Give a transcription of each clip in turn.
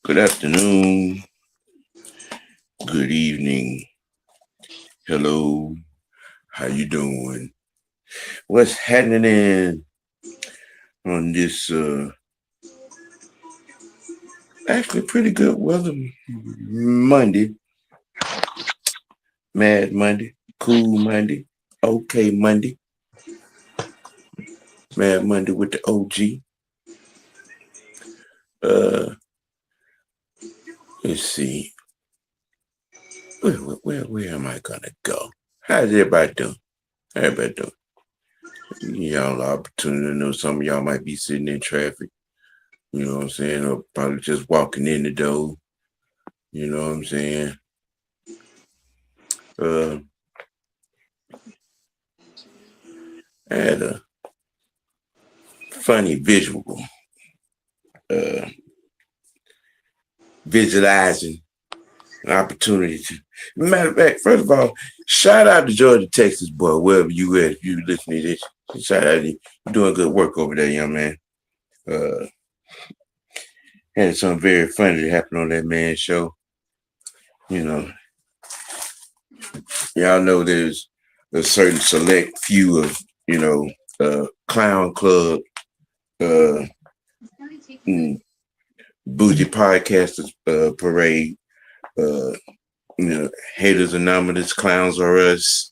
Good afternoon, good evening, hello, how you doing? What's happening on this actually pretty good weather Monday, mad Monday, cool Monday, okay Monday, mad Monday with the OG. Let's see. Where am I gonna go? How's everybody doing? How everybody doing? Y'all the opportunity to know some of y'all might be sitting in traffic. You know what I'm saying? Or probably just walking in the door. You know what I'm saying? I had a funny visual. Visualizing an opportunity to. Matter of fact, first of all, shout out to Georgia, Texas, boy, wherever you at, if you listening to this. Shout out to you. You're doing good work over there, young man. Had something very funny that happened on that man's show. You know, y'all know there's a certain select few of, clown club, bougie podcasters parade, haters anonymous, clowns are us,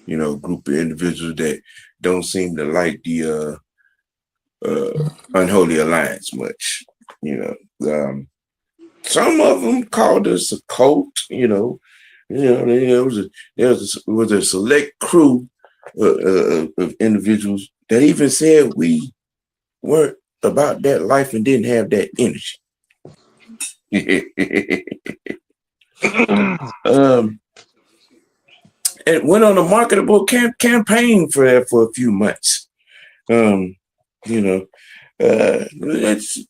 group of individuals that don't seem to like the unholy alliance much. Some of them called us a cult. There was a select crew of individuals that even said we weren't about that life and didn't have that energy. It went on a marketable campaign for that for a few months. Let's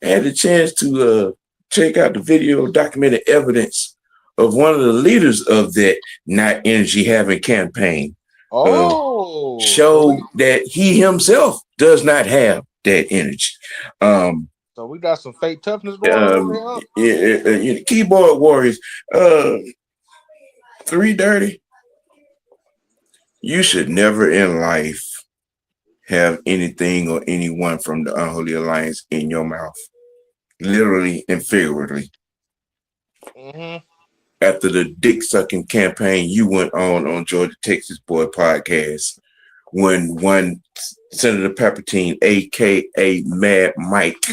had a chance to check out the video documented evidence of one of the leaders of that not energy having campaign. Showed that he himself does not have that energy. So we got some fake toughness going on. Keyboard warriors. 330. You should never in life have anything or anyone from the Unholy Alliance in your mouth. Literally and figuratively. Mm-hmm. After the dick sucking campaign you went on Georgia, Texas Boy podcast, when one Senator Palpatine, aka Mad Mike,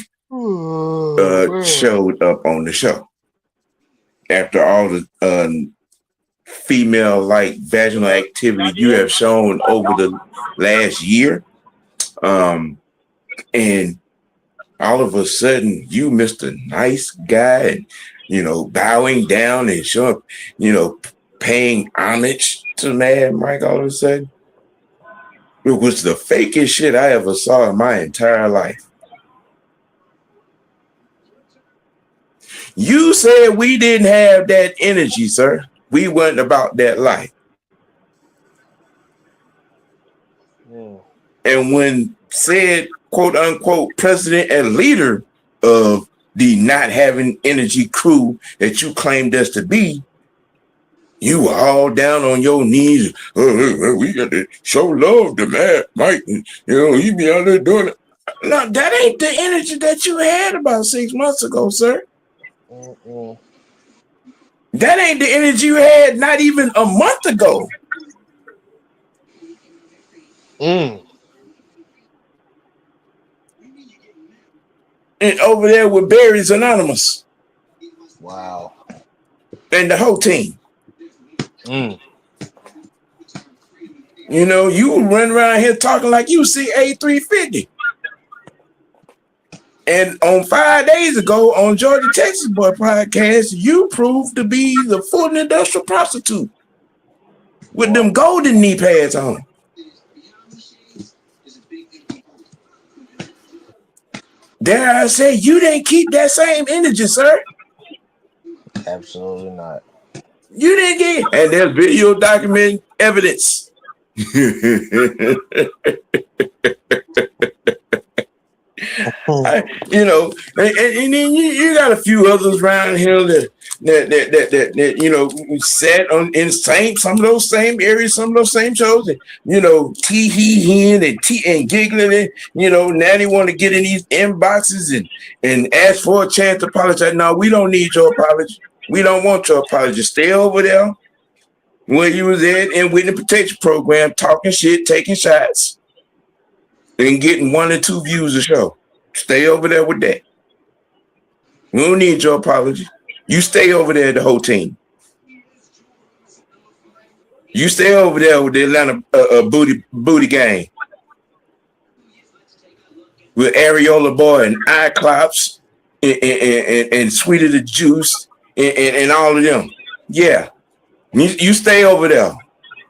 showed up on the show. After all the female-like vaginal activity you have shown over the last year, and all of a sudden you, Mr. Nice Guy, and bowing down and showing, paying homage to Mad Mike all of a sudden. It was the fakest shit I ever saw in my entire life. You said we didn't have that energy, sir. We weren't about that life. Yeah. And when said, quote unquote, president and leader of the not having energy crew that you claimed us to be, you were all down on your knees. We got to show love to Mad Mike. He be out there doing it. No, that ain't the energy that you had about 6 months ago, sir. Mm-mm. That ain't the energy you had not even a month ago. And over there with Barry's Anonymous. Wow. And the whole team. You run around here talking like you see A350. And on 5 days ago on Georgia, Texas Boy podcast, you proved to be the full industrial prostitute with them golden knee pads on. Dare I say, you didn't keep that same energy, sir? Absolutely not. You didn't get, and there's video document evidence. You know, and then you got a few others around here that you know sat on in some of those same areas, some of those same shows, and you know, he and giggling, and you know, now they want to get in these inboxes and ask for a chance to apologize. No, we don't need your apology. We don't want your apology. Stay over there where you was at in Witness Protection Program, talking shit, taking shots, and getting 1 or 2 views a show. Stay over there with that. We don't need your apology. You stay over there, the whole team. You stay over there with the Atlanta booty gang. With Areola Boy and Iclops and Sweeter the Juice and all of them. Yeah. You stay over there.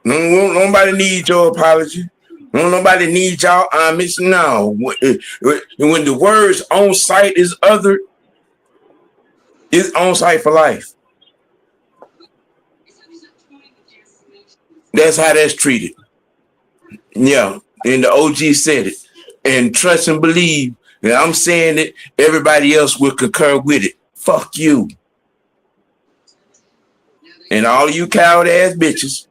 Nobody needs your apology. Nobody needs y'all homage. No. When the words on site is other, it's on site for life. That's how that's treated. Yeah. And the OG said it. And trust and believe that I'm saying it, everybody else will concur with it. Fuck you. And all you coward ass bitches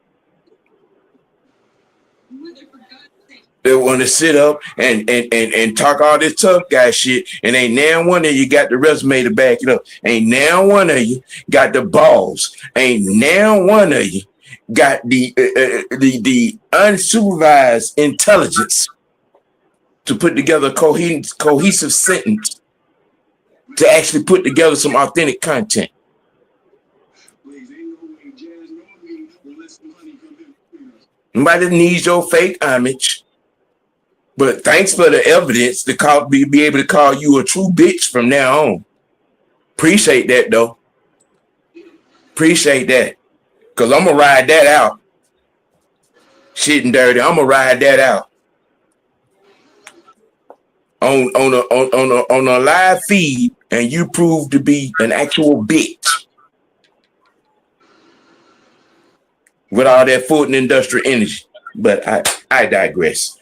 that want to sit up and talk all this tough guy shit, and ain't now one of you got the resume to back it up. Ain't now one of you got the balls. Ain't now one of you got the unsupervised intelligence to put together a cohesive sentence to actually put together some authentic content. Nobody needs your fake homage, but thanks for the evidence to be able to call you a true bitch from now on. Appreciate that though. Appreciate that, cause I'm gonna ride that out. Shit and dirty, I'm gonna ride that out on a live feed, and you prove to be an actual bitch. With all that food and industrial energy. But I digress.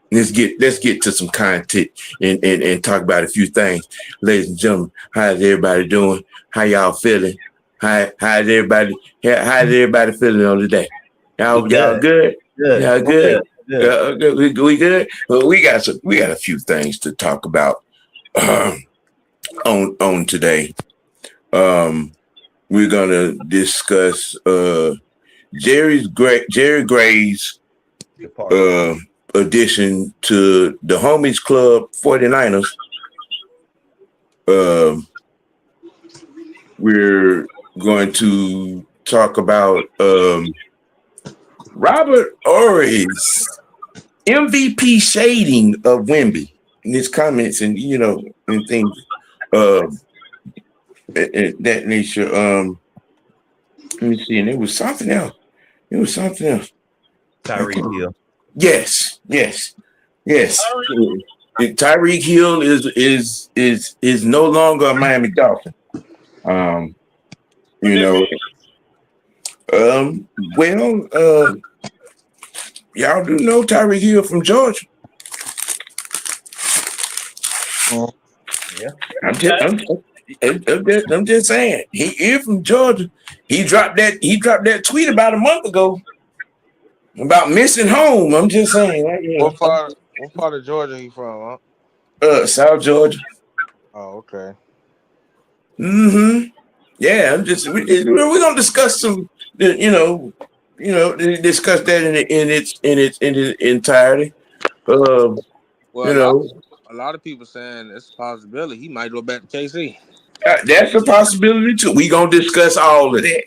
Let's get to some content and talk about a few things. Ladies and gentlemen, how's everybody doing? How y'all feeling? How's everybody feeling on the day? Y'all good? Good. Y'all good? Good. We good? Well, we got a few things to talk about on today. We're gonna discuss Jerry Gray's addition to the Homies Club 49ers. We're going to talk about Robert Horry's MVP shading of Wemby in his comments and and things that nature. Let me see, and it was something else. Tyreek Hill. Yes. Tyreek Hill is no longer a Miami Dolphin. Y'all do know Tyreek Hill from Georgia. Yeah. I'm just saying. He is from Georgia. He dropped that tweet about a month ago about missing home. I'm just saying. What part of Georgia he from, South Georgia. Oh, okay. Mm-hmm. Yeah, we're gonna discuss some, discuss that in its entirety. A lot of people saying it's a possibility he might go back to KC. That's a possibility too. We gonna discuss all of that.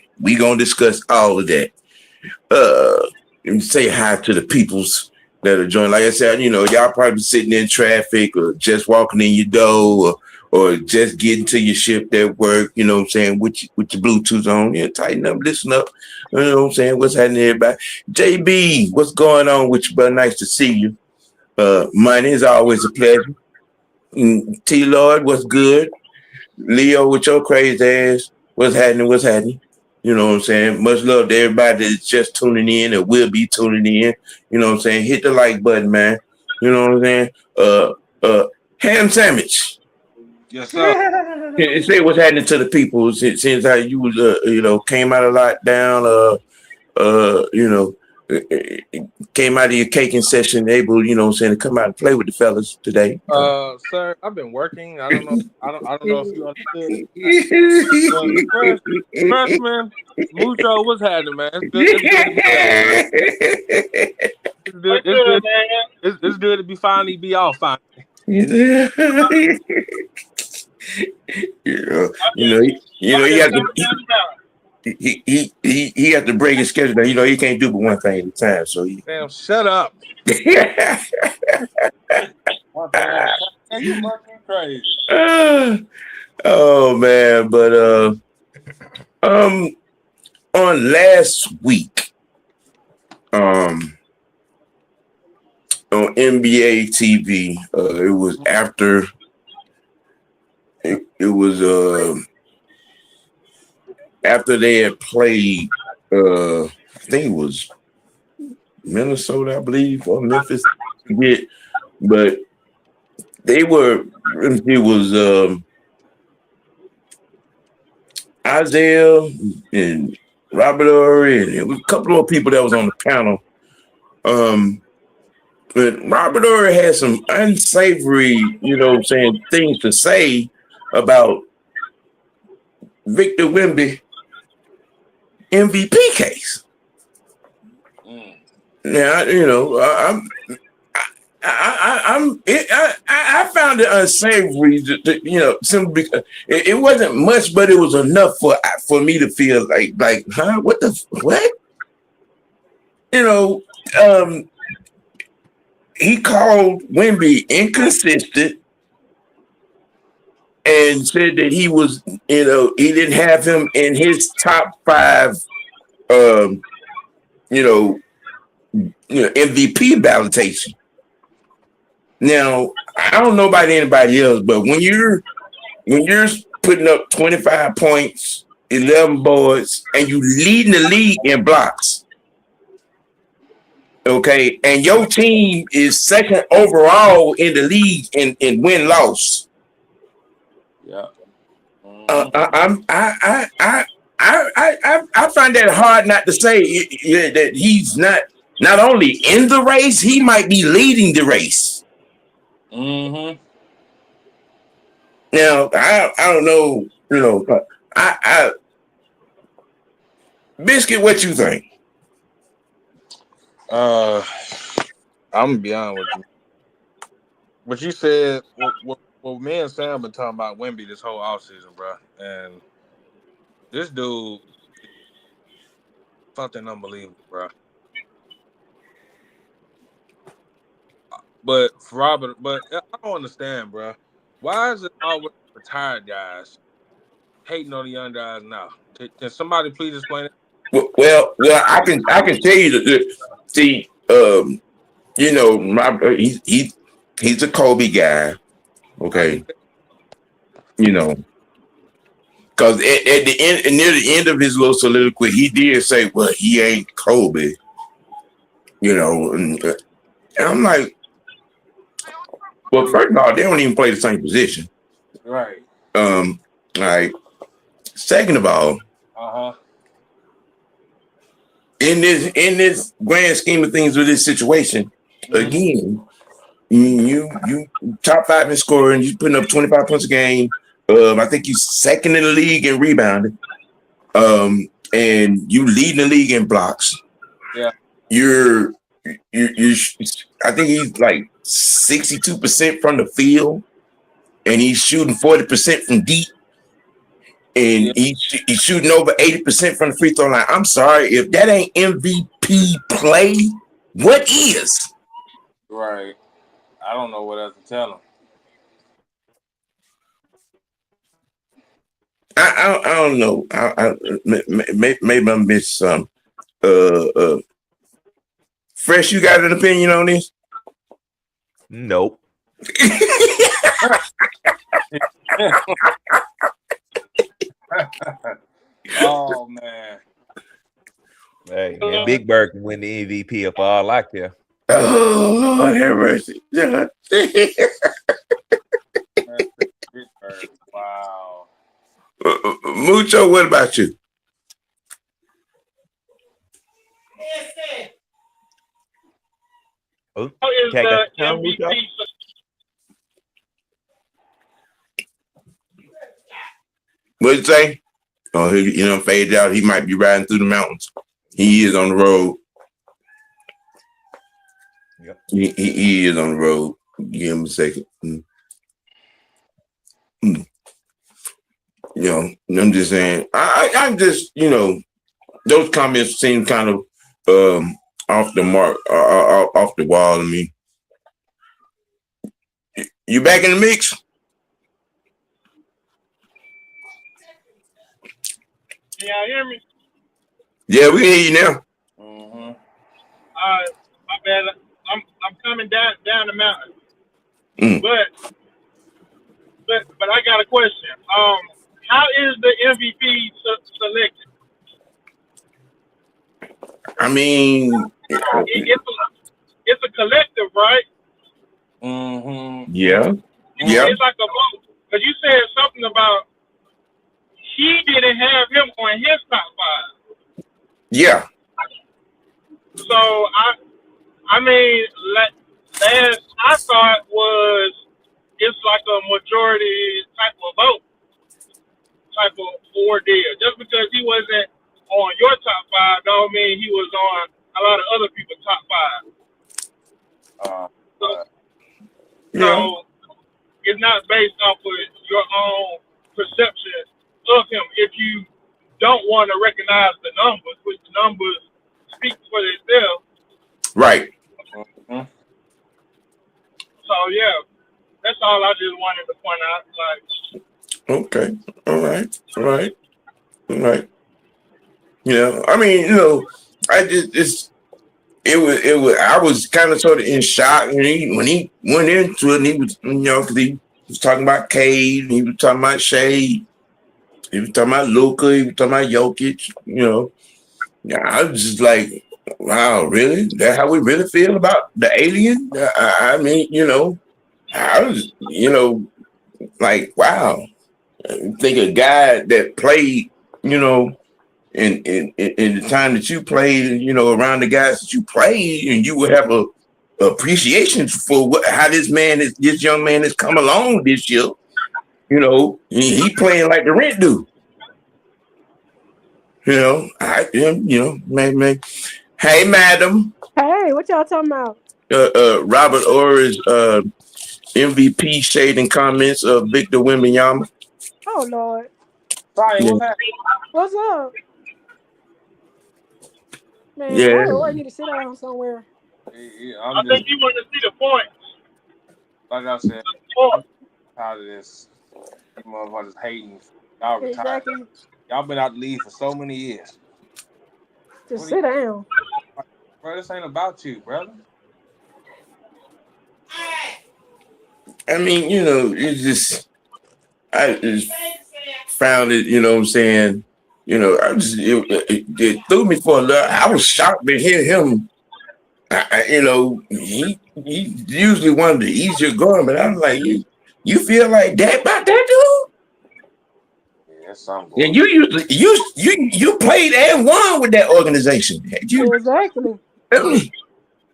And say hi to the peoples that are joining. Like I said, y'all probably sitting in traffic or just walking in your door or just getting to your shift at work. You know what I'm saying? With your Bluetooth on, tighten up, listen up. You know what I'm saying? What's happening, everybody? JB, what's going on with you, brother? Nice to see you. Money is always a pleasure. T Lord, what's good? Leo with your crazy ass. What's happening? You know what I'm saying? Much love to everybody that's just tuning in and will be tuning in. You know what I'm saying? Hit the like button, man. You know what I'm saying? Ham sandwich. Yes, sir. Say what's happening to the people since how you was came out of lockdown, came out of your caking session, able, to come out and play with the fellas today. Sir, I've been working. I don't know. I don't know if you understood. But freshman, Mucho, what's happening, man? It's good to be it's good to be finally be off finally. He has to break his schedule. He can't do but one thing at a time. So damn, shut up. Man, you fucking crazy. Oh man, but on last week, on NBA TV, it was after it was after they had played, I think it was Minnesota, I believe, or Memphis. But they were. It was Isaiah and Robert Horry, and it was a couple of people that was on the panel. But Robert Horry had some unsavory, things to say about Victor Wemby MVP case. Now, I found it unsavory. Simply because it wasn't much, but it was enough for me to feel like, huh? What? He called Wemby inconsistent and said that he was, he didn't have him in his top 5, MVP validation. Now, I don't know about anybody else, but when you're putting up 25 points, 11 boards, and you leading the league in blocks, okay, and your team is second overall in the league in win-loss. Yeah. I find that hard not to say that he's not only in the race, he might be leading the race. Mm-hmm. Now, I don't know, I Biscuit, what you think? I'm gonna be honest with you. What you said, what me and Sam been talking about Wemby this whole offseason, bro, and this dude, fucking unbelievable, bro. But Robert, I don't understand, bro. Why is it always retired guys hating on the young guys now? Can somebody please explain it? Well, I can tell you that. See, he's a Kobe guy, okay. Because at the end, near the end of his little soliloquy, he did say, "Well, he ain't Kobe," and I'm like, well, first of all, they don't even play the same position, right? Like, second of all, in this grand scheme of things with this situation, again, you top 5 in scoring, you putting up 25 points a game. I think you second in the league in rebounding. And you leading the league in blocks. Yeah. You're I think he's like 62% from the field, and he's shooting 40% from deep. And he's shooting over 80% from the free throw line. I'm sorry, if that ain't MVP play, what is? Right. I don't know what else to tell him. I don't know. Maybe I missed some. Fresh, you got an opinion on this? Nope. Oh man. Hey, man, Big Bird can win the MVP for all I care. Oh, Lord have mercy. Wow. Mucho, what about you? Oh, How is Cat got the the sound, Mucho? MVP? What'd you say? Oh, he faded out. He might be riding through the mountains. He is on the road. Yep. He is on the road. Give him a second. I'm just saying. I'm just, those comments seem kind of off the mark, off the wall to me. You back in the mix? Can y'all hear me? Yeah, we hear you now. Mm-hmm. My bad. I'm coming down the mountain. Mm. But I got a question. How is the MVP selected? I mean, It's a collective, right? Mm-hmm. yeah. It's like a vote. Because you said something about he didn't have him on his top 5. Yeah. So I mean, last I thought was it's like a majority type of vote, type of ordeal. Just because he wasn't on your top 5 don't mean he was on a lot of other people's top 5. So it's not based off of your own perception of him. If you don't want to recognize the numbers, which numbers speak for themselves. Right. Mm-hmm. So yeah, that's all I just wanted to point out. Like, Okay. All right. I mean, I was kind of sort of in shock when he went into it, and he was, because he was talking about Cade, he was talking about Shade, he was talking about Luka, he was talking about Jokic, I was just like, wow, really? That's how we really feel about the alien? I mean, I was, like, wow. I think a guy that played, in the time that you played, around the guys that you played, and you would have a appreciation for how this young man has come along this year. He playing like the rent dude. Man. Hey, madam. Hey, what y'all talking about? Robert Orr's MVP shading comments of Victor Wembanyama. Oh Lord, Sorry, Yeah. what's happening? what's up, man? Yeah. I need to sit down somewhere. I think you want to see the points. Like I said, I'm tired of this. You motherfuckers hating. Y'all retired. Exactly. Y'all been out the league for so many years. Just sit down. Bro, this ain't about you, brother. I mean, I just found it, what I'm saying, it threw me for a little. I was shocked to hear him. He's usually one of the easier going, but I'm like, you feel like that about that dude? Yeah, that's something. And you played and won with that organization. Exactly. So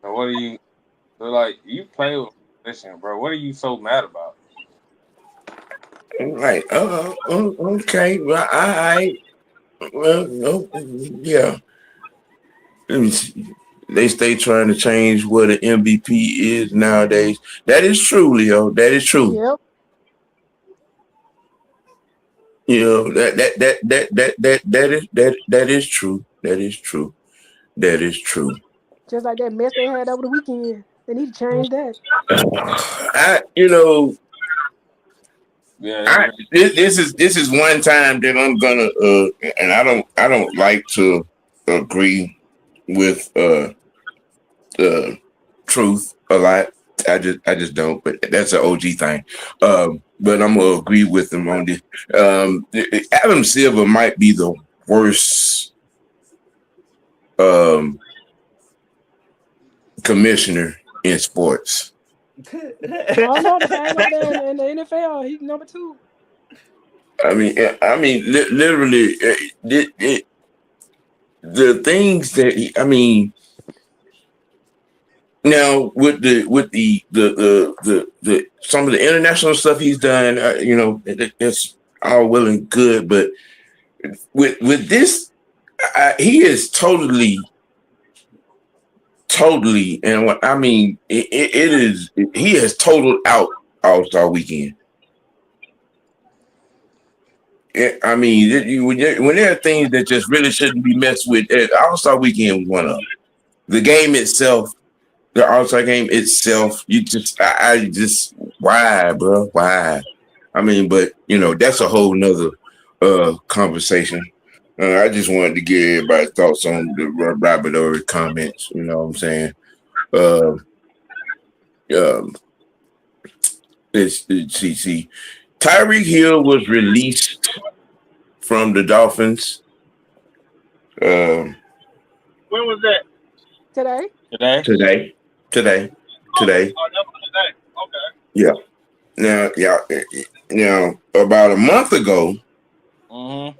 what are you? So like you play with listen, bro. What are you so mad about? Like, okay, well, yeah. Let me see. They stay trying to change what an MVP is nowadays. That is true, Leo. That is true. Yep. That is true. That is true. That is true. Just like that mess they had over the weekend. They need to change that. This is one time that I'm gonna and I don't like to agree with truth a lot. I just don't, but that's an OG thing. But I'm gonna agree with him on this. Adam Silver might be the worst commissioner in sports. I don't know. The guy right there in the NFL, he's number 2. I mean, literally, the things that I mean. Now with the some of the international stuff he's done, it's all well and good, but with this, he is totally, and what I mean, it is he has totaled out All-Star Weekend. I mean, when there are things that just really shouldn't be messed with, All-Star Weekend was one of them. The game itself. The All-Star game itself, I just, why, bro? Why? I mean, but, that's a whole nother conversation. I just wanted to get everybody's thoughts on the Robert Ory comments, you know what I'm saying? See. Tyreek Hill was released from the Dolphins. When was that? Today. Today. Oh, that was today. Okay. Yeah. Now, about a month ago, on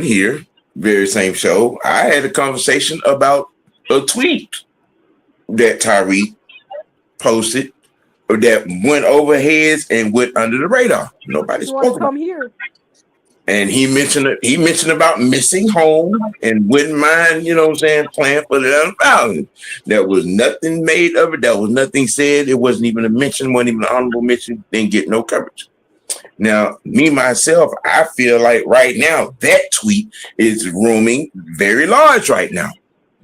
here, very same show, I had a conversation about a tweet that Tyreek posted that went over heads and went under the radar. Nobody spoke about it. Here. And he mentioned about missing home and wouldn't mind, playing for the 1,000. There was nothing made of it. There was nothing said. It wasn't even a mention, wasn't even an honorable mention. Didn't get no coverage. Now, me, myself, I feel like right now that tweet is rooming very large right now,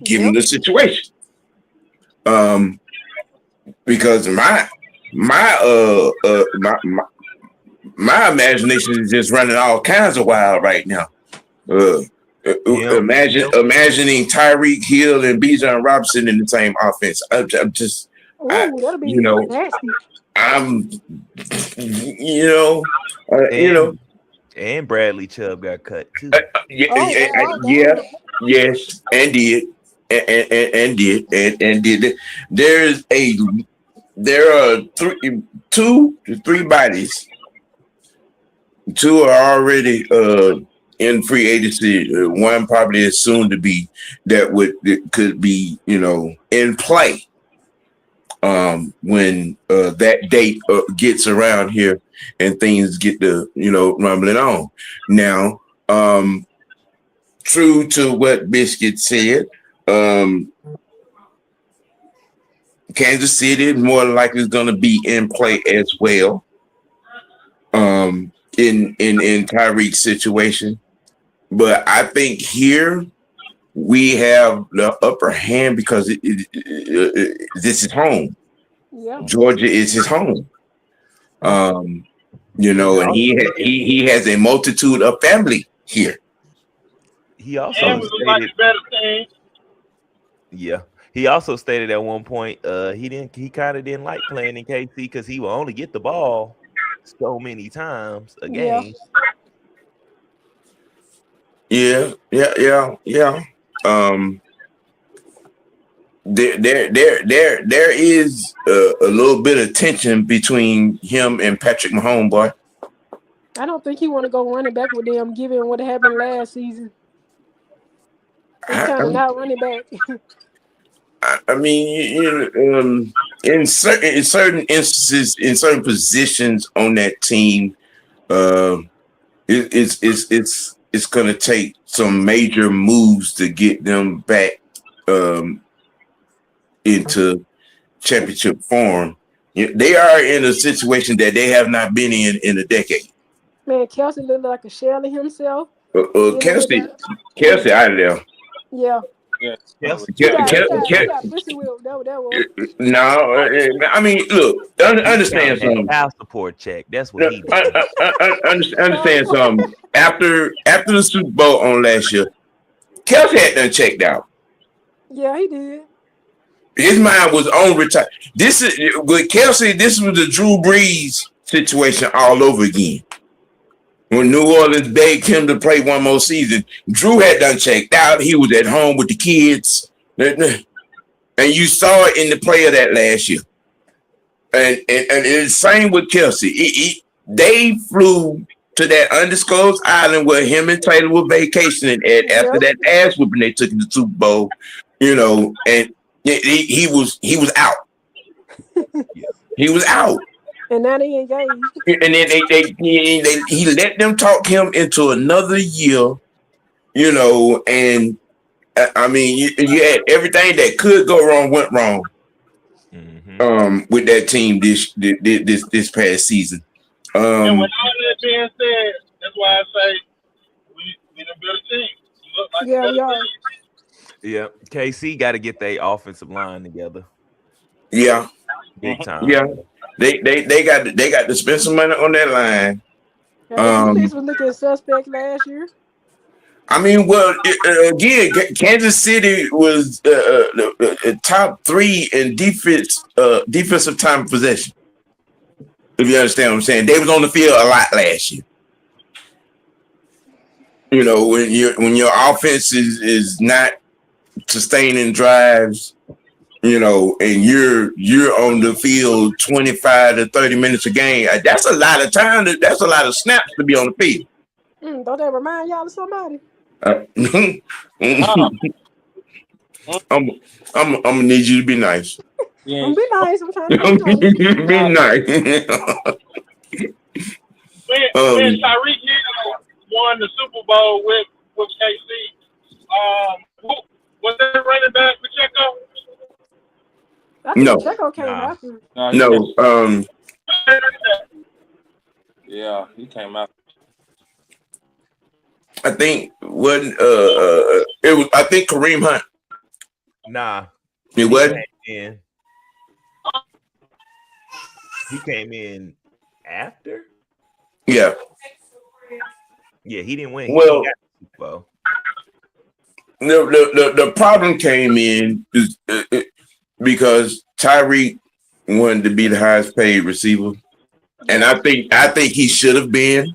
given the situation. Because my imagination is just running all kinds of wild right now. Imagining Tyreek Hill and Bijan Robinson in the same offense. That'll be nasty. And Bradley Chubb got cut too. Yes, and did. There are 2 to 3 bodies. 2 are already in free agency. One probably is soon to be that could be in play when that date gets around here and things get to rumbling on. Now, true to what Biscuit said, Kansas City more likely is going to be in play as well. In Tyreek's situation, but I think here we have the upper hand because this is home. Yeah. Georgia is his home. And he has a multitude of family here. He also stated, he also stated at one point he kind of didn't like playing in KC because he will only get the ball so many times a game. Yeah. There is a little bit of tension between him and Patrick Mahomes, boy. I don't think he want to go running back with them, given what happened last season. He's kind of not running back. I mean, in certain instances, in certain positions on that team, it's going to take some major moves to get them back into championship form. They are in a situation that they have not been in a decade. Man, Kelsey looked like a shell of himself. Kelsey out of there. Yeah. No, I mean, look, understand something. House support check. That's what he did. Understand something. After the Super Bowl on last year, Kelsey had done checked out. Yeah, he did. His mind was on retire. This is with Kelsey. This was the Drew Brees situation all over again. when New Orleans begged him to play one more season, Drew had done checked out. He was at home with the kids. And you saw it in the play of that last year. And it's the same with Kelsey. They flew to that undisclosed island where him and Taylor were vacationing at after that ass whooping they took in the Super Bowl, and he was out. He was out. And now they engaged. And then he let them talk him into another year, and I mean, you had everything that could go wrong went wrong. With that team this past season. And with all that being said, that's why I say we the better team. We look like the better team. Yeah, KC got to get their offensive line together. Yeah, big time. Yeah, they got to spend some money on that line. These were looking suspect last year. I mean, well, again, Kansas City was top 3 in defensive time of possession. If you understand what I'm saying, they was on the field a lot last year. When your offense is not sustaining drives, and you're on the field 25 to 30 minutes a game, that's a lot of time. That's a lot of snaps to be on the field. Don't that remind y'all of somebody? I'm gonna need you to be nice. Yeah. Be nice. I'm trying to be nice. When Tyeek Hill won the Super Bowl with KC, was that running back Pacheco? No. Pacheco came after. No. Yeah, he came out. I think it was. I think Kareem Hunt. Nah, it wasn't. He came in after. Yeah. Yeah, he didn't win. Well, the problem came in because Tyeek wanted to be the highest paid receiver, and I think he should have been.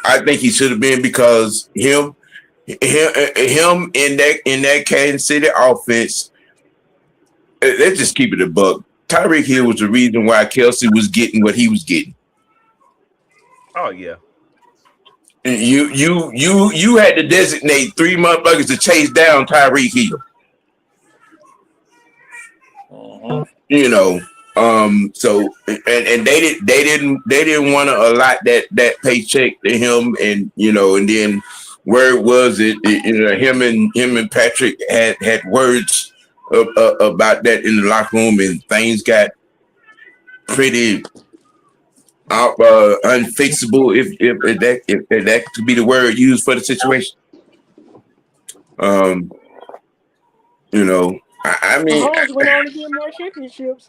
I think he should have been because him in that Kansas City offense. Let's just keep it a buck. Tyeek Hill was the reason why Kelsey was getting what he was getting. Oh yeah. You had to designate 3 motherfuckers to chase down Tyeek Hill. So and they didn't want to allot that paycheck to him, and then where was it? Him and Patrick had words about that in the locker room, and things got pretty unfixable, if that could be the word used for the situation. I mean, Mahomes went on to get more championships.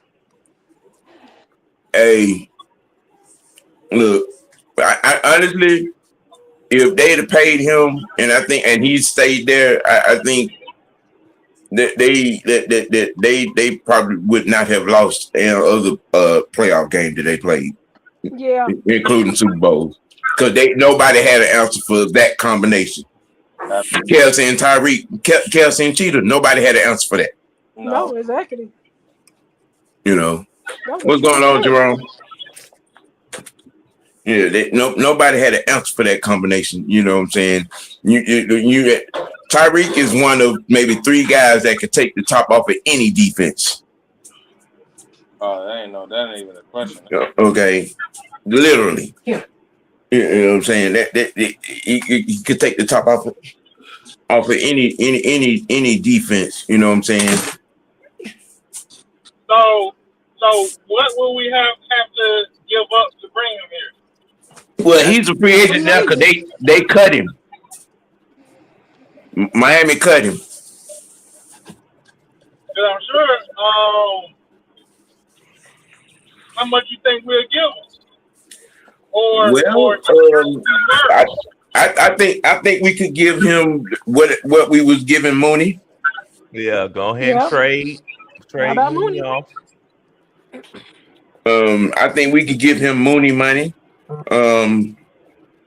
Hey, look, I honestly, if they'd have paid him, and he stayed there, I think that they probably would not have lost any other playoff game that they played. Yeah, including Super Bowls, because nobody had an answer for that combination. Kelsey and Tyeek, Kelsey and Cheetah, nobody had an answer for that. No, exactly. What's going on, Jerome? Yeah, nobody had an answer for that combination. You know what I'm saying? Tyeek is one of maybe 3 guys that could take the top off of any defense. Oh, that ain't even a question. Okay, literally. Yeah. You know what I'm saying? That he could take the top off of any defense. You know what I'm saying? So what will we have to give up to bring him here? Well, he's a free agent now because they cut him. Miami cut him. Because I'm sure. How much you think we'll give him? I think we could give him what we was giving Mooney. Yeah, go ahead and trade Mooney off. I think we could give him Mooney money.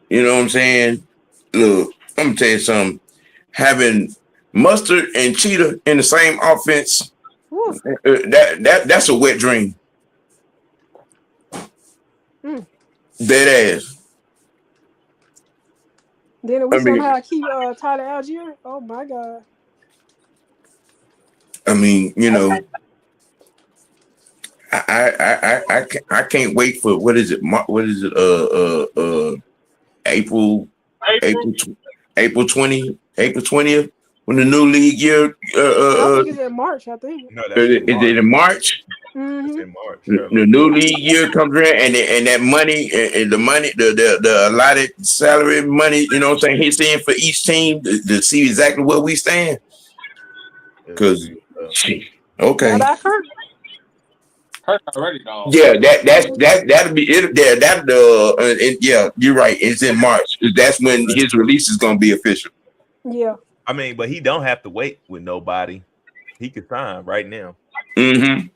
You know what I'm saying? Look, I'm gonna tell you something. Having Mustard and Cheetah in the same offense, that's a wet dream. Dead ass. Then we somehow keep Tyler Algier. Oh my God. I mean, you know, I can't wait for what is it? April 20th when the new league year. I think it's in March. I think. No, is it in March? Mm-hmm. It's in March. The new league year comes in, and that money, and the money, the allotted salary money, you know what I'm saying, hits in for each team to see exactly where we stand. Because, okay. Hurt already, dog. Yeah, that'll be it. Yeah, you're right. It's in March. That's when his release is gonna be official. Yeah. I mean, but he don't have to wait with nobody. He could sign right now. Mm-hmm.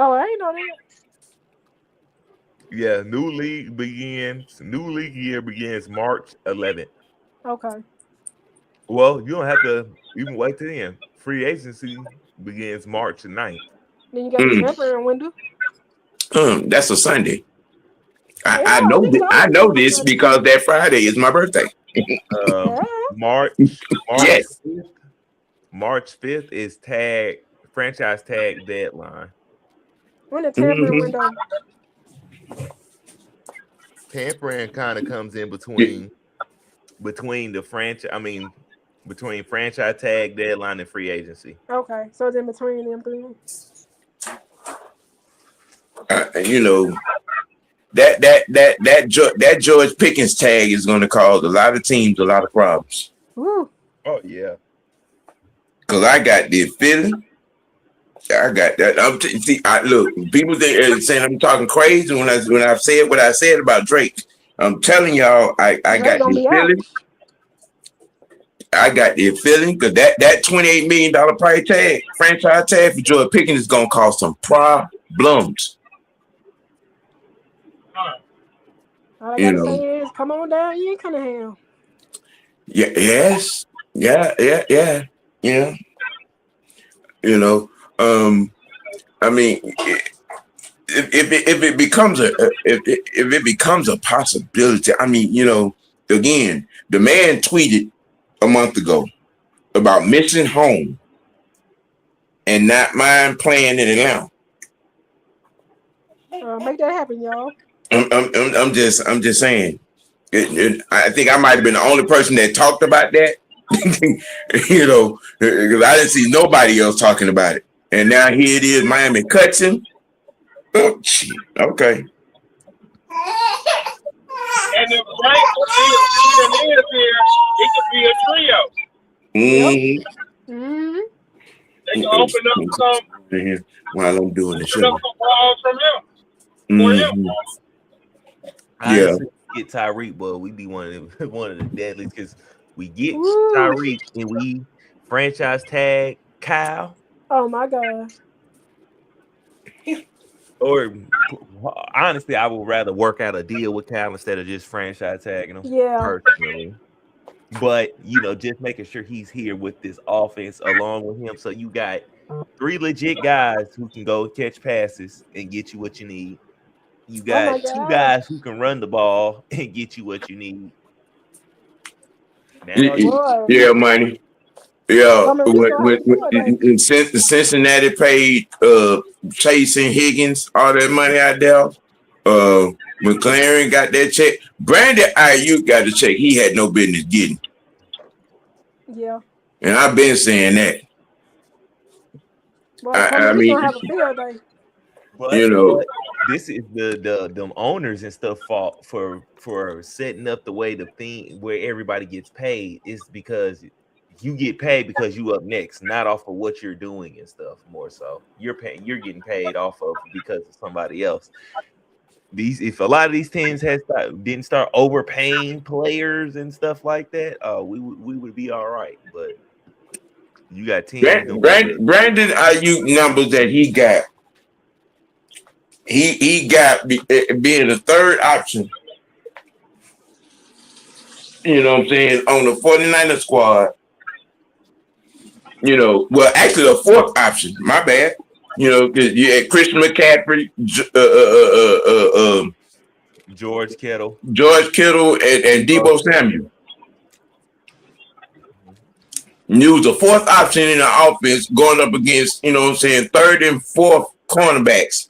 Oh, I ain't know that. Yeah, new league year begins March 11th. Okay. Well, you don't have to even wait till then. Free agency begins March 9th. Then you got the tampering window. That's a Sunday. I know this because that Friday is my birthday. March Yes. 5th, March 5th is franchise tag deadline. When the tampering window. Tampering kind of comes in between the franchise. I mean, between franchise tag deadline and free agency. Okay, so it's in between them three. You know, that George Pickens tag is going to cause a lot of teams a lot of problems. Woo. Oh yeah, because I got this feeling. I got that. Look, people saying I'm talking crazy when I've said what I said about Drake. I'm telling y'all, I got this feeling. I got the feeling because that $28 million price tag, franchise tag for George Pickens is gonna cause some problems. All I gotta say is, come on down, Ian Cunningham. Yeah. Yes. Yeah. You know. I mean, if it becomes a possibility, I mean, you know, again, the man tweeted a month ago about missing home and not mind playing in Atlanta. Make that happen, y'all. I'm just saying. I think I might have been the only person that talked about that. You know, because I didn't see nobody else talking about it. And now here it is, Miami cuts him. Oh, shit. Okay. And if Frank is here, it could be a trio. Mm-hmm. They can open up some while I'm doing the show. Some balls from him. For him. Yeah. Get Tyeek, but we be one of the deadliest because we get Tyeek and we franchise tag Kyle. Oh my God. Or honestly, I would rather work out a deal with Kyle instead of just franchise tagging him. Yeah. Personally. But you know, just making sure he's here with this offense along with him. So you got 3 legit guys who can go catch passes and get you what you need. You got 2 guys who can run the ball and get you what you need. Yeah, money. Yeah, when Cincinnati paid Chase and Higgins all that money out there, McLaren got that check. Brandon Ayuk got the check he had no business getting. Yeah. And I've been saying that. Well, I mean, you know, this is them owners and stuff fault for setting up the way the thing where everybody gets paid is because you get paid because you up next, not off of what you're doing and stuff. More so, you're getting paid off of because of somebody else. If a lot of these teams didn't start overpaying players and stuff like that, we would be all right. But you got teams. Brandon Ayuk numbers that he got. He got being the third option you know what I'm saying, on the 49ers squad. Well, actually, a fourth option. My bad. Because you had Christian McCaffrey, George Kittle. George Kittle, and Deebo Samuel. You was a fourth option in the offense going up against, third and fourth cornerbacks.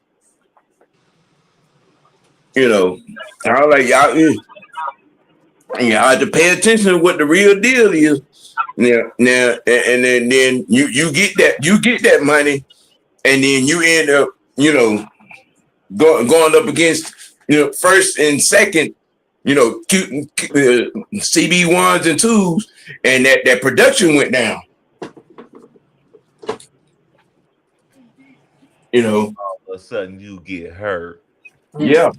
I was like, y'all have to pay attention to what the real deal is. Now, and then you get that money, and then you end up, going up against, first and second, CB ones and twos, and that production went down. All of a sudden you get hurt. Yeah.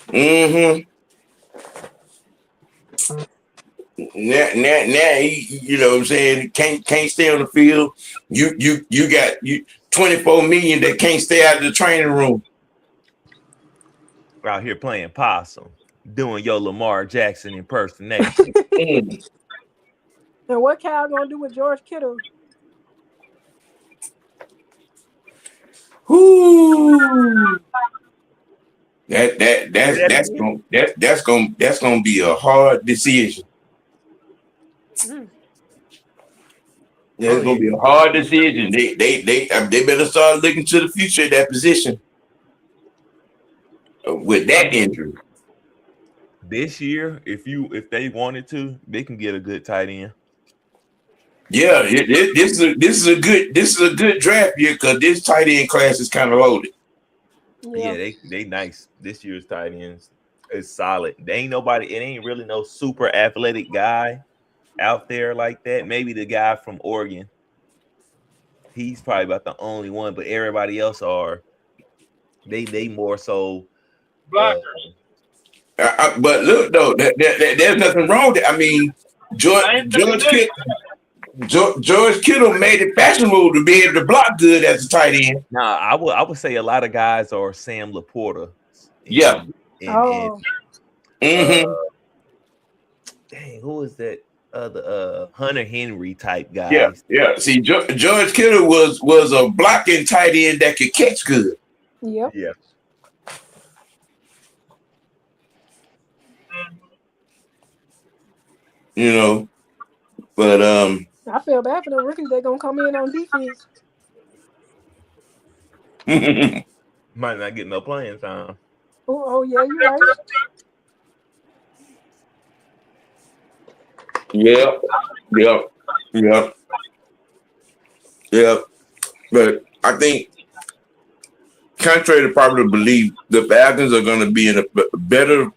Mm-hmm. Now he, what I'm saying, can't stay on the field. You got 24 million that can't stay out of the training room. Out here playing possum, doing your Lamar Jackson impersonation. And what Cal gonna do with George Kittle? Whoo! That's gonna be a hard decision. That's gonna be a hard decision. They better start looking to the future of that position with that injury. This year, if they wanted to, they can get a good tight end. Yeah, this is a good draft year because this tight end class is kind of loaded. Yeah, they nice. This year's tight ends is solid. They ain't nobody. It ain't really no super athletic guy out there like that. Maybe the guy from Oregon. He's probably about the only one, but everybody else are. They more so blockers. But look though, there's nothing wrong with it. I mean, George Kittle made it fashionable to be able to block good as a tight end. Nah, I would say a lot of guys are Sam Laporta. Yeah. Dang, who is that? The Hunter Henry type guy. Yeah. See, George Kittle was a blocking tight end that could catch good. Yep. Yeah. But I feel bad for the rookies. They're gonna come in on defense. Might not get no playing time. Oh yeah, you're right. Yeah. But I think, contrary to popular belief, the Falcons are going to be in a better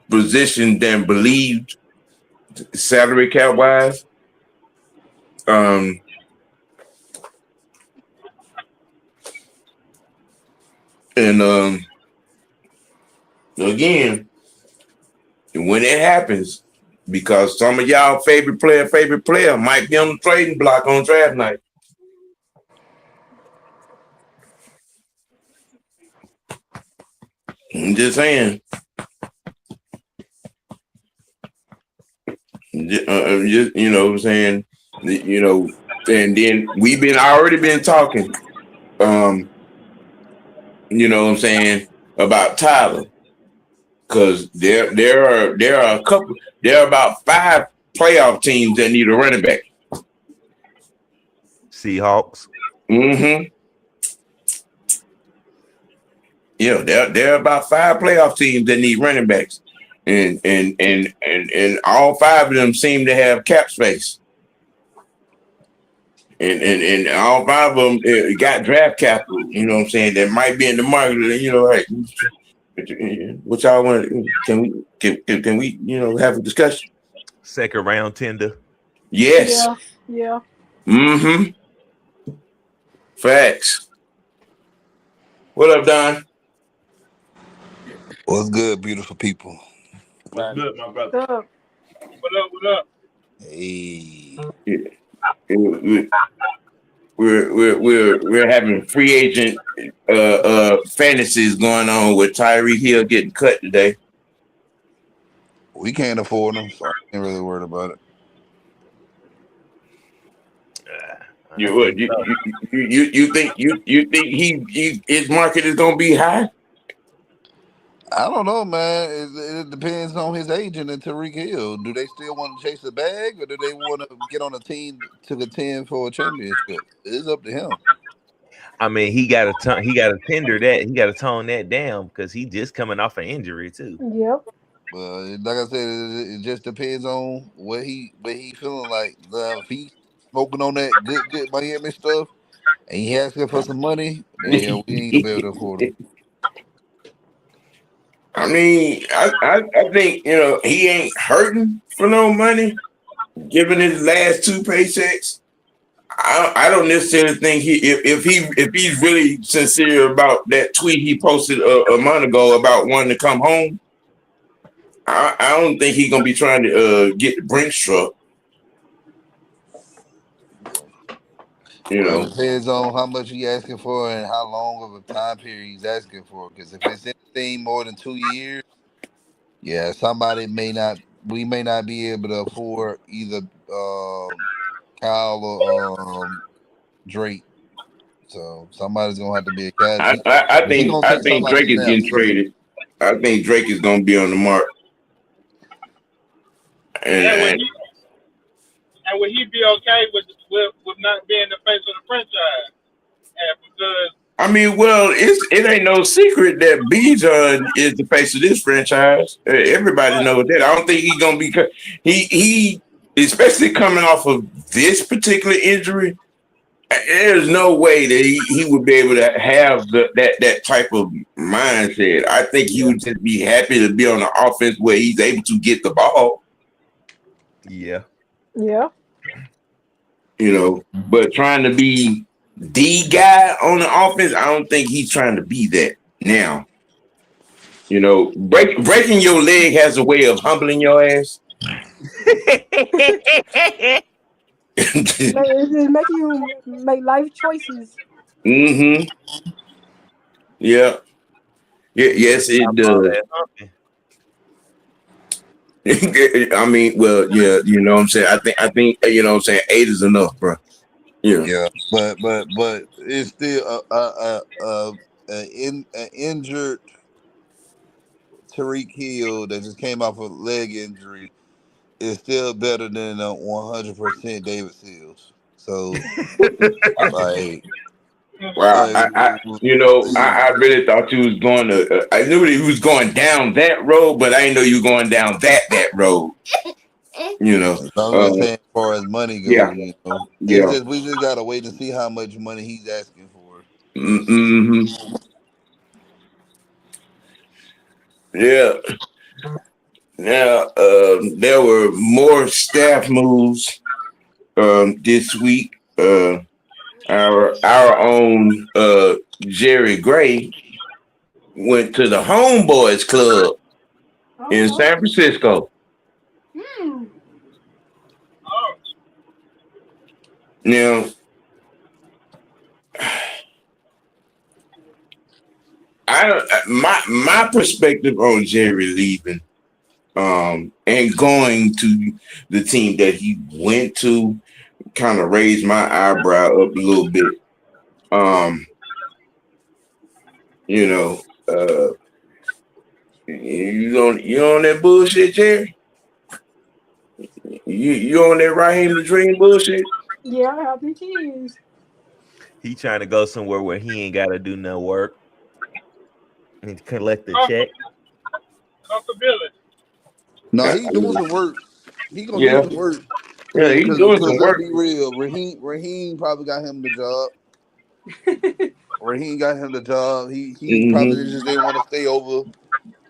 position than believed, salary cap wise. And again, when it happens, because some of y'all favorite player might be on the trading block on draft night. I'm just saying. Just, what I'm saying, and then we've already been talking, what I'm saying, about Tyler. Because there are about 5 playoff teams that need a running back. Seahawks. Mm-hmm. Yeah, there are about 5 playoff teams that need running backs. And all 5 of them seem to have cap space. And all 5 of them got draft capital, what I'm saying, that might be in the market, hey, what y'all want? Can we have a discussion? Second round tender. Yes. Yeah. Mm-hmm. Facts. What up, Don? What's good, beautiful people? What's good, my brother? What up? Hey. We're having free agent fantasies going on with Tyreek Hill getting cut today. We can't afford him, so I ain't really worried about it. You think his market is gonna be high? I don't know, man. It depends on his agent and Tyeek Hill. Do they still want to chase the bag, or do they want to get on a team to contend for a championship? It's up to him. I mean, he got to tender that. He got to tone that down because he just coming off an injury too. Yep. Like I said, it just depends on what he feeling like. If he's smoking on that good Miami stuff, and he asking for some money, then yeah, we ain't gonna be able to afford him. I mean, I think he ain't hurting for no money, given his last 2 paychecks. I don't necessarily think if he's really sincere about that tweet he posted a month ago about wanting to come home. I don't think he's gonna be trying to get the Brinks truck. It depends on how much he's asking for and how long of a time period he's asking for. Because if it's anything more than 2 years, yeah, we may not be able to afford either Kyle or Drake. So somebody's gonna have to be a casualty. I think Drake is getting traded. I think Drake is gonna be on the mark. And would he be okay with not being the face of the franchise? And because I mean, well, it ain't no secret that Bijan is the face of this franchise. Everybody knows that. I don't think he's gonna be. He especially coming off of this particular injury. There's no way that he would be able to have that type of mindset. I think he would just be happy to be on an offense where he's able to get the ball. Yeah. Yeah. But trying to be the guy on the offense, I don't think he's trying to be that now. Breaking your leg has a way of humbling your ass. It's making you make life choices. Mm-hmm. Yeah. Yes, it does. I mean, well, yeah, you know what I'm saying? I think you know what I'm saying, 8 is enough, bro. Yeah, but it's still an injured Tyeek Hill that just came off a leg injury is still better than 100% David Seals. So, like, wow, I really thought you was going to. I knew that he was going down that road, but I didn't know you were going down that road. I'm saying, as far as money goes, yeah, it's just we just gotta wait and see how much money he's asking for. Mm-hmm. Yeah. Now, there were more staff moves this week. Our own Jerry Gray went to the Homeboys Club in San Francisco. Now, my perspective on Jerry leaving and going to the team that he went to kind of raised my eyebrow up a little bit. You on that bullshit, Jerry? You on that Raheem the Dream bullshit? Yeah, I think he is. He trying to go somewhere where he ain't got to do no work and collect the check. Comfortability. No, he's doing some work. He gonna do some work. Yeah, he's doing some work. Let's be real. Raheem probably got him the job. Raheem got him the job. He probably just didn't want to stay over.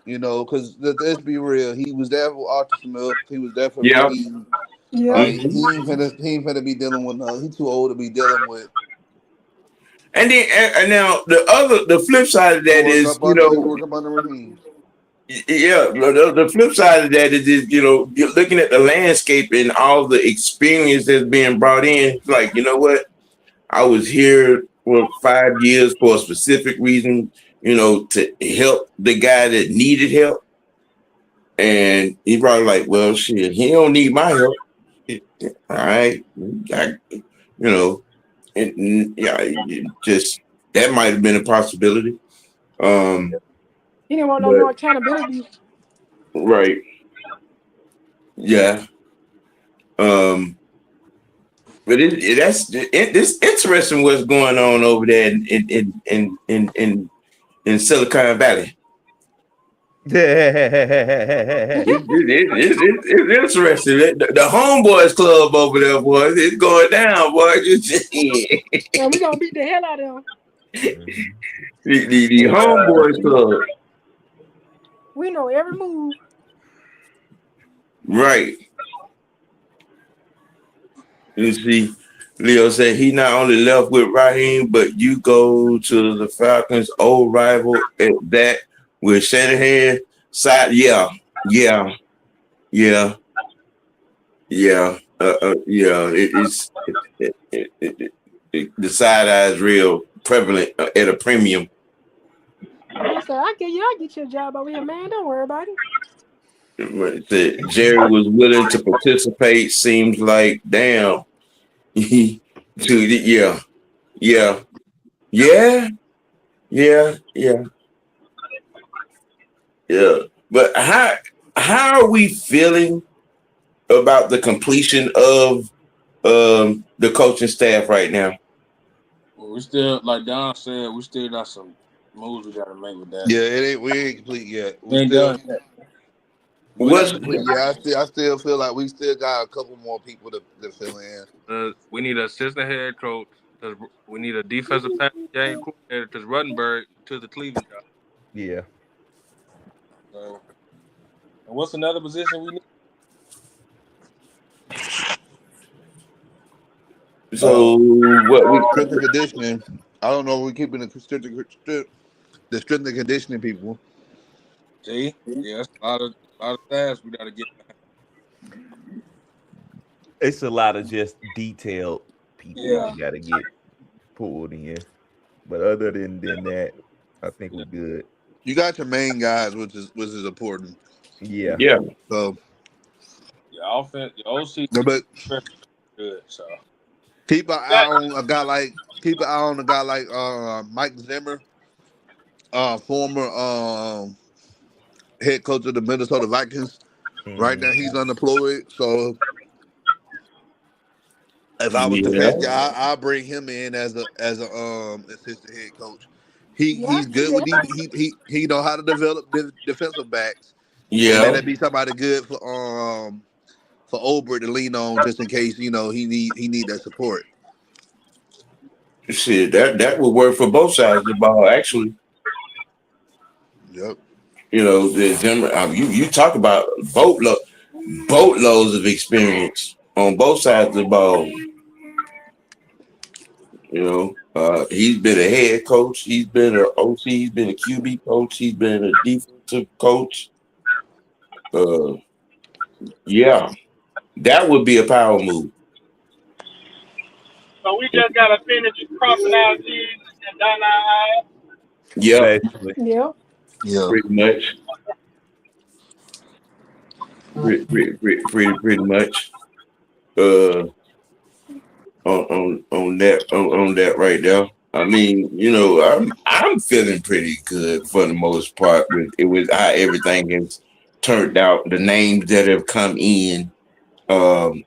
Because let's be real. He was there for Arthur Smith. He was there for Raheem. Yeah. He ain't finna be dealing with. He's too old to be dealing with. And then and now the flip side of that is work up under Raheem. Yeah, the flip side of that is you're looking at the landscape and all the experience that's being brought in. Like, you know what? I was here for 5 years for a specific reason, to help the guy that needed help. And he probably like, well, shit, he don't need my help. All right, just that might have been a possibility. He didn't want no But- more accountability. Right. Yeah. But it's interesting what's going on over there in Silicon Valley. It's interesting. The Homeboys Club over there, boys, it's going down, boy. Yeah, we gonna beat the hell out of them. The Homeboys Club. We know every move. Right. You see, Leo said he not only left with Raheem, but you go to the Falcons' old rival at that with Shanahan side. Yeah. The side eye is real prevalent at a premium. I said, I get you a job over here, man. Don't worry about it. Jerry was willing to participate. Seems like damn. Yeah. But how are we feeling about the completion of the coaching staff right now? Well, we still, like Don said, we still got some moves we got to make with that. Yeah, we ain't complete yet. We ain't done yet. I still feel like we still got a couple more people to fill in. We need an assistant head coach. We need a defensive pass game coordinator because Ruttenberg to the Cleveland job. Yeah. So, and what's another position we need? So what we Strength and conditioning. I don't know if we're keeping the strength and conditioning people. See? Yeah, that's a lot of tasks we got to get back. It's a lot of just detailed people Yeah. you got to get pulled in. But other than that, I think we're good. You got your main guys, which is important. Yeah. So Your offense, your OC, but good. So keep an eye on a guy like Mike Zimmer, former head coach of the Minnesota Vikings. Right now he's unemployed, so if I was the best guy, I'll bring him in as a assistant head coach. He's good with he know how to develop defensive backs. Yeah. And that'd be somebody good for Ober to lean on just in case he need that support. Shit, that would work for both sides of the ball, actually. Yep. You talk about boatloads of experience on both sides of the ball. He's been a head coach, he's been an OC, he's been a QB coach, he's been a defensive coach. That would be a power move. So we just got to finish crossing our T's and dotting our I's. Yeah. Yeah. Yeah. Pretty much. Pretty much. On that right there. I mean, I'm feeling pretty good for the most part with how everything has turned out, the names that have come in the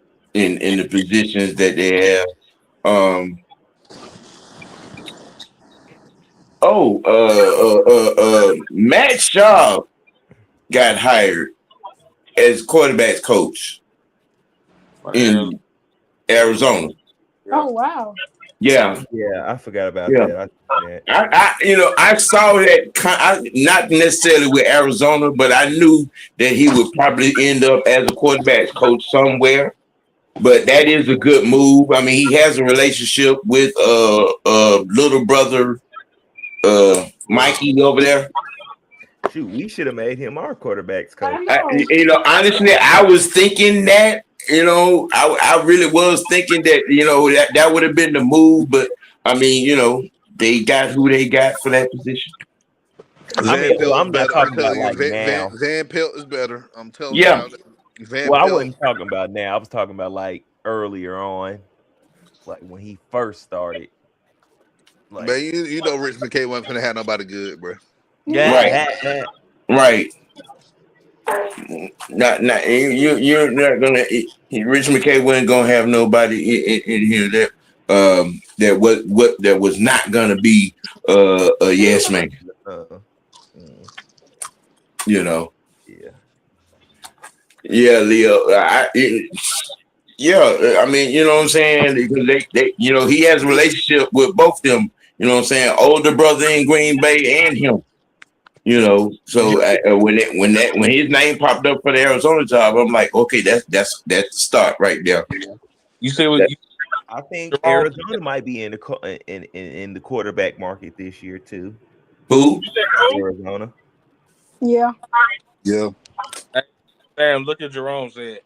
positions that they have. Matt Shaw got hired as quarterback's coach in Arizona. Oh wow. Yeah, I forgot about that. I saw that not necessarily with Arizona, but I knew that he would probably end up as a quarterback's coach somewhere. But that is a good move. I mean, he has a relationship with little brother Mikey over there. Shoot, we should have made him our quarterback's coach. Honestly, I was thinking that. I really was thinking that that would have been the move. But I mean, they got who they got for that position. I mean, Van well, Pelt is I'm not better. I'm talking about telling you, like now. Van Pelt is better. I'm telling Yeah. y'all. Van Well, I Pelt. wasn't talking about now. I was talking about like earlier on, like when he first started. Like, Man, you know Rich McKay wasn't finna have nobody good, bro. yeah, Right. Not you're not gonna. Rich McKay wasn't gonna have nobody in here that was not gonna be a yes man. You know. Yeah. Yeah, Leo. Yeah, I mean, you know what I'm saying? Because they you know, he has a relationship with both them. You know what I'm saying? Older brother in Green Bay and him. You know, so when his name popped up for the Arizona job, I'm like, okay, that's the start right there. You say what? I think Arizona might be in the quarterback market this year too. Who? Arizona. Yeah. Yeah. Damn, look at Jerome said.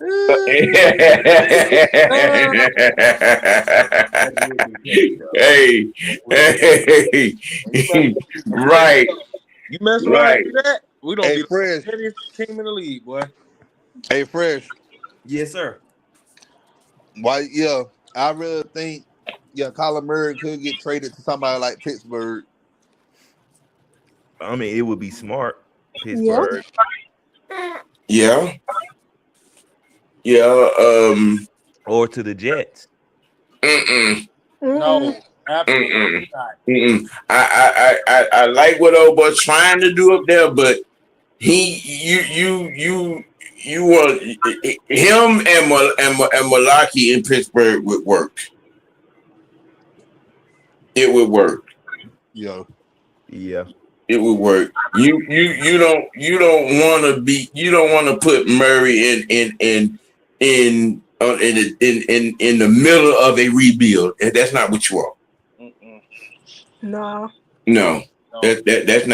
Hey, right, You mess around right. and do that, we don't be Fresh. the heaviest team in the league, boy. Hey, Fresh. Yes, sir. Why? Yeah, I really think Kyler Murray could get traded to somebody like Pittsburgh. I mean, it would be smart. Pittsburgh. Yeah. Yeah. Or to the Jets. No, absolutely not. I like what old boy's trying to do up there, but you want him and Malaki in Pittsburgh would work. It would work. Yeah. It would work. You don't want to put Murray in the middle of a rebuild. That's not what you want. No. No. That's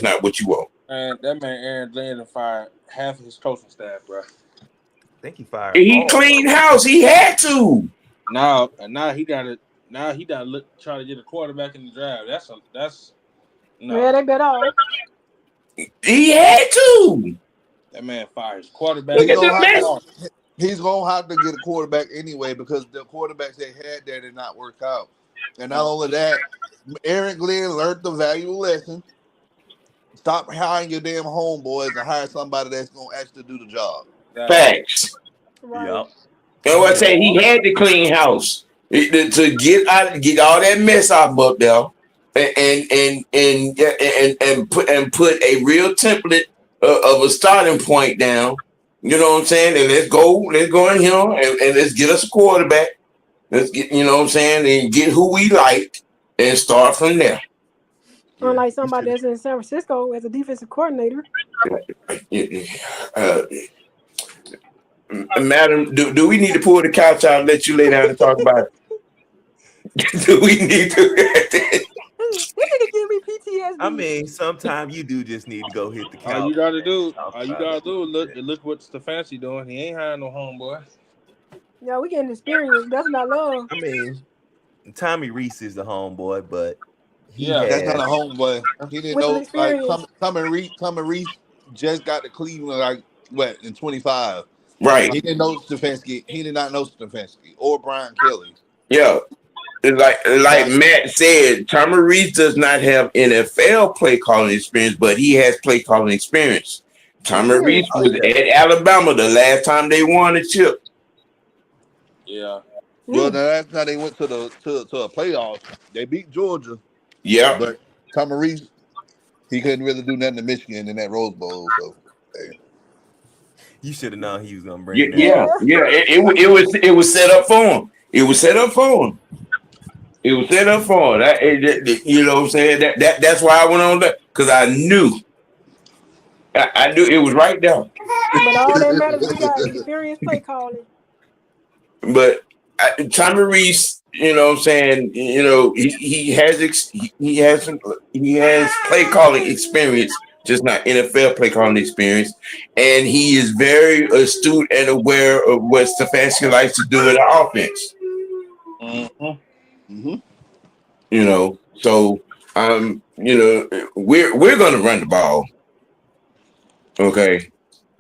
not what you want. And that man Aaron Glenn fired half of his coaching staff, bro. I think he fired. He cleaned house. He had to. Now he got to. Now he got to try to get a quarterback in the draft. That's no. Yeah, they bet off. He had to. That man fires quarterback. Look at the mess. He's gonna have to get a quarterback anyway because the quarterbacks they had there did not work out. And not only that, Aaron Glenn learned the valuable lesson. Stop hiring your damn homeboys and hire somebody that's gonna actually do the job. Facts. Right. Yep. And what I say, he had to clean house to get all that mess off up there, and put a real template of a starting point down. You know what I'm saying? And let's go in here and let's get us a quarterback. Let's get, you know what I'm saying, and get who we like and start from there. Unlike somebody that's in San Francisco as a defensive coordinator. Madam, do we need to pull the couch out and let you lay down and talk about it? Do we need to? This nigga give me PTSD. I mean, sometimes you do just need to go hit the couch. All you gotta do is look what Stefanski doing. He ain't hiring no homeboy. Yeah, we getting experience. That's not love. I mean, Tommy Reese is the homeboy, but that's not a homeboy. He didn't With know. Like Tommy Reese just got to Cleveland in 25. Right. He didn't know Stefanski. He did not know Stefanski or Brian Kelly. Yeah. Like Matt said, Tommy Reese does not have NFL play calling experience, but he has play calling experience. Tommy Reese was at Alabama the last time they won a chip. Yeah. Well, the last time they went to a playoff, they beat Georgia. Yeah. But Tommy Reese, he couldn't really do nothing to Michigan in that Rose Bowl. So, hey. You should have known he was gonna bring it. Yeah. It was set up for him. You know what I'm saying? That's why I went on that, because I knew. I knew it was right there. But all that matters, we got experienced play calling. But Tommy Reese, you know what I'm saying? You know, he has play calling experience, just not NFL play calling experience, and he is very astute and aware of what Stefanski likes to do in the offense. Mm-hmm. Mm-hmm. You know, so you know, we're gonna run the ball. Okay. It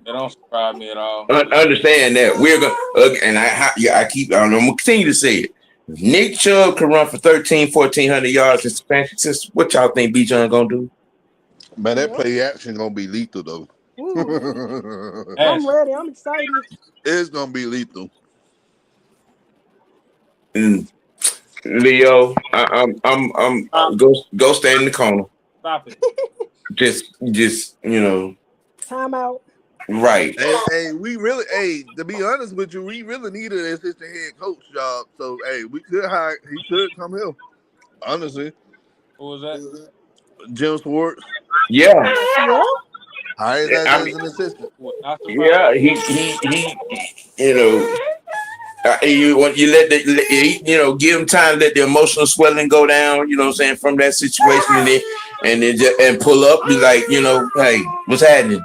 don't surprise me at all. Understand that we're gonna and I'm gonna continue to say it. If Nick Chubb can run for 1,400 yards in expansion system, what y'all think B. John gonna do? Man, that Yep. play action gonna be lethal though. Ooh, I'm ready. I'm excited. It's gonna be lethal. Leo, I'm go stand in the corner. Stop it. Just you know, Time out. right. Hey, we really, to be honest with you, we really needed an assistant head coach job. So, we could hire, he could come here. Honestly. Who was that? Jim Schwartz. Yeah. Yeah. Hire that as an assistant. Yeah, he you know, you let give him time, let the emotional swelling go down, you know what I'm saying, from that situation, and then just pull up, be like, hey, what's happening?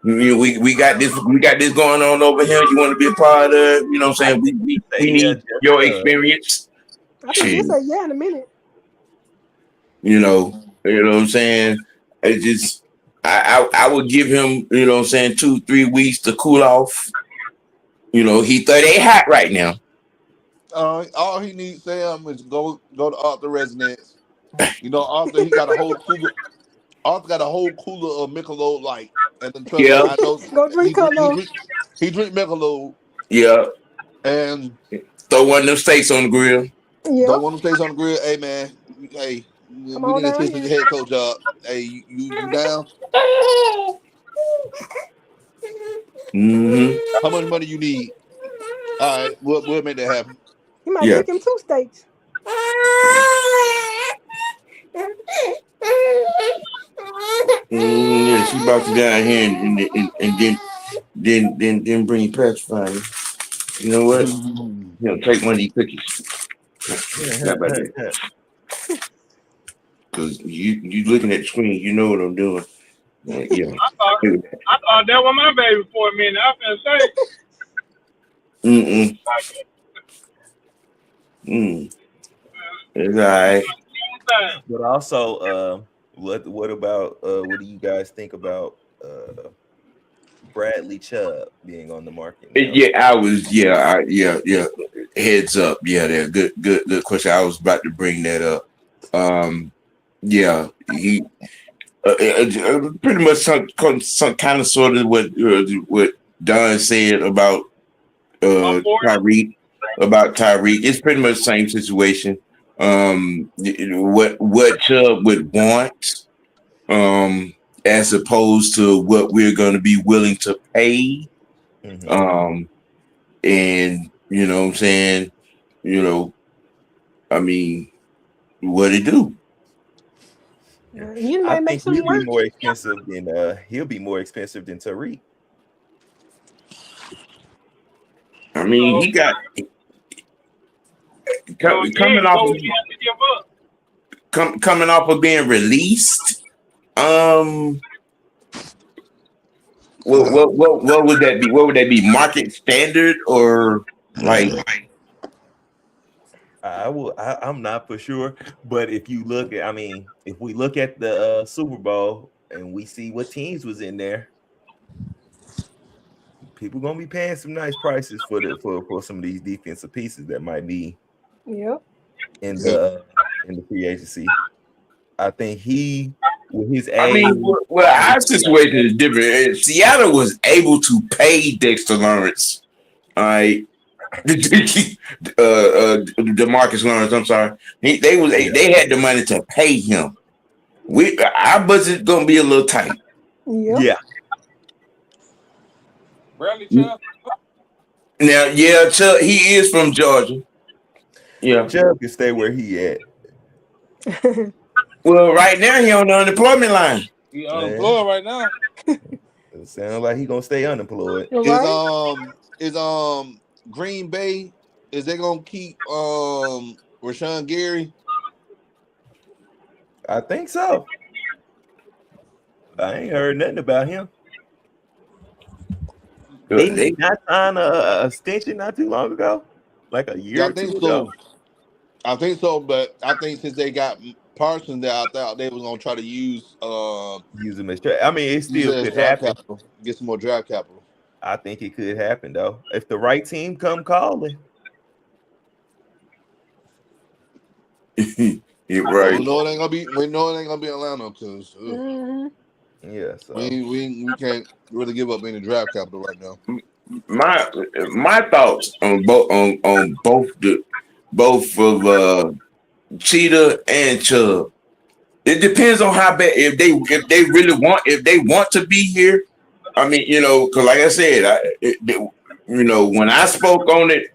We got this going on over here. You want to be a part of it? You know what I'm saying? We need your experience. I think he'll say yeah in a minute. You know what I'm saying? It just I would give him, 2-3 weeks to cool off. He 38 hot right now. All he needs, Sam, is go to Arthur residence. Arthur, he got a whole cooler. Arthur got a whole cooler of Michelob Light, and then I know go drink he drink Michelob. Yeah, and throw one of them steaks on the grill. Yeah, throw one of them steaks on the grill. Hey man, hey, we need an assistant head coach job. Hey, you down? Mm-hmm. How much money you need? All right, we'll make that happen. He might take him 2 steaks. Yeah, she about to down here and then bring you pacifier. You know what? Take one of these cookies. How about that? Because you looking at the screen, you know what I'm doing. Yeah. I thought that was my baby for a minute. I was gonna say. It's all right. But also, what about what do you guys think about Bradley Chubb being on the market now? Yeah. Heads up. Yeah, there. Good question. I was about to bring that up. He pretty much some kind of sort of what Don said about Tyeek. It's pretty much the same situation. What Chubb would want, as opposed to what we're going to be willing to pay. Mm-hmm. And you know what I'm saying, I mean, what it do? You might make some he'll be more expensive than Tyeek. I mean, he got coming off of being released. What would that be? What would that be? Market standard or like? I'm not for sure, but if you look at, if we look at the Super Bowl and we see what teams was in there, people gonna be paying some nice prices for some of these defensive pieces that might be in the free agency. I think he, with his age, our situation is different. Seattle was able to pay Dexter Lawrence. All right. DeMarcus Lawrence, I'm sorry. They had the money to pay him. Our budget gonna be a little tight. Yeah. Bradley Chubb. Now, Chubb, he is from Georgia. Yeah, Chubb can stay where he at. Well, right now he on the unemployment line. He unemployed right now. It sounds like he gonna stay unemployed. Is Green Bay, is they gonna keep Rashawn Gary? I think so. I ain't heard nothing about him. They not signed a extension not too long ago, like a year or two ago. I think so, but I think since they got Parsons there, I thought they was gonna try to use Use him as I mean, it use still it as could draft happen. capital, get some more draft capital. I think it could happen though. If the right team come calling. You're But right. we know it ain't gonna be. We know it ain't gonna be Atlanta because Yeah, so we can't really give up any draft capital right now. My thoughts on both of Cheetah and Chubb. It depends on how bad if they really want to be here. I mean, because like I said, when I spoke on it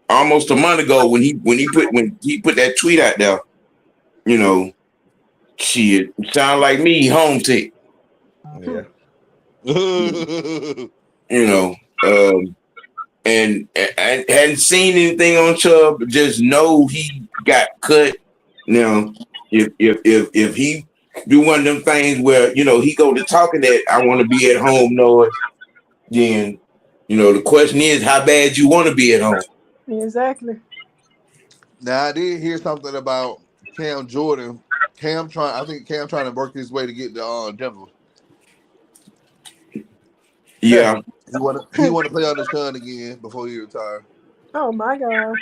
almost a month ago when he put that tweet out there, shit, sound like me home sick. yeah. And I hadn't seen anything on Chubb, but just know he got cut. Now, if he do one of them things where he go to talking that I want to be at home, then the question is how bad you want to be at home. Exactly. Now I did hear something about Cam Jordan. I think Cam trying to work his way to get to Denver. Yeah. He want to play on the sun again before he retire. Oh my God.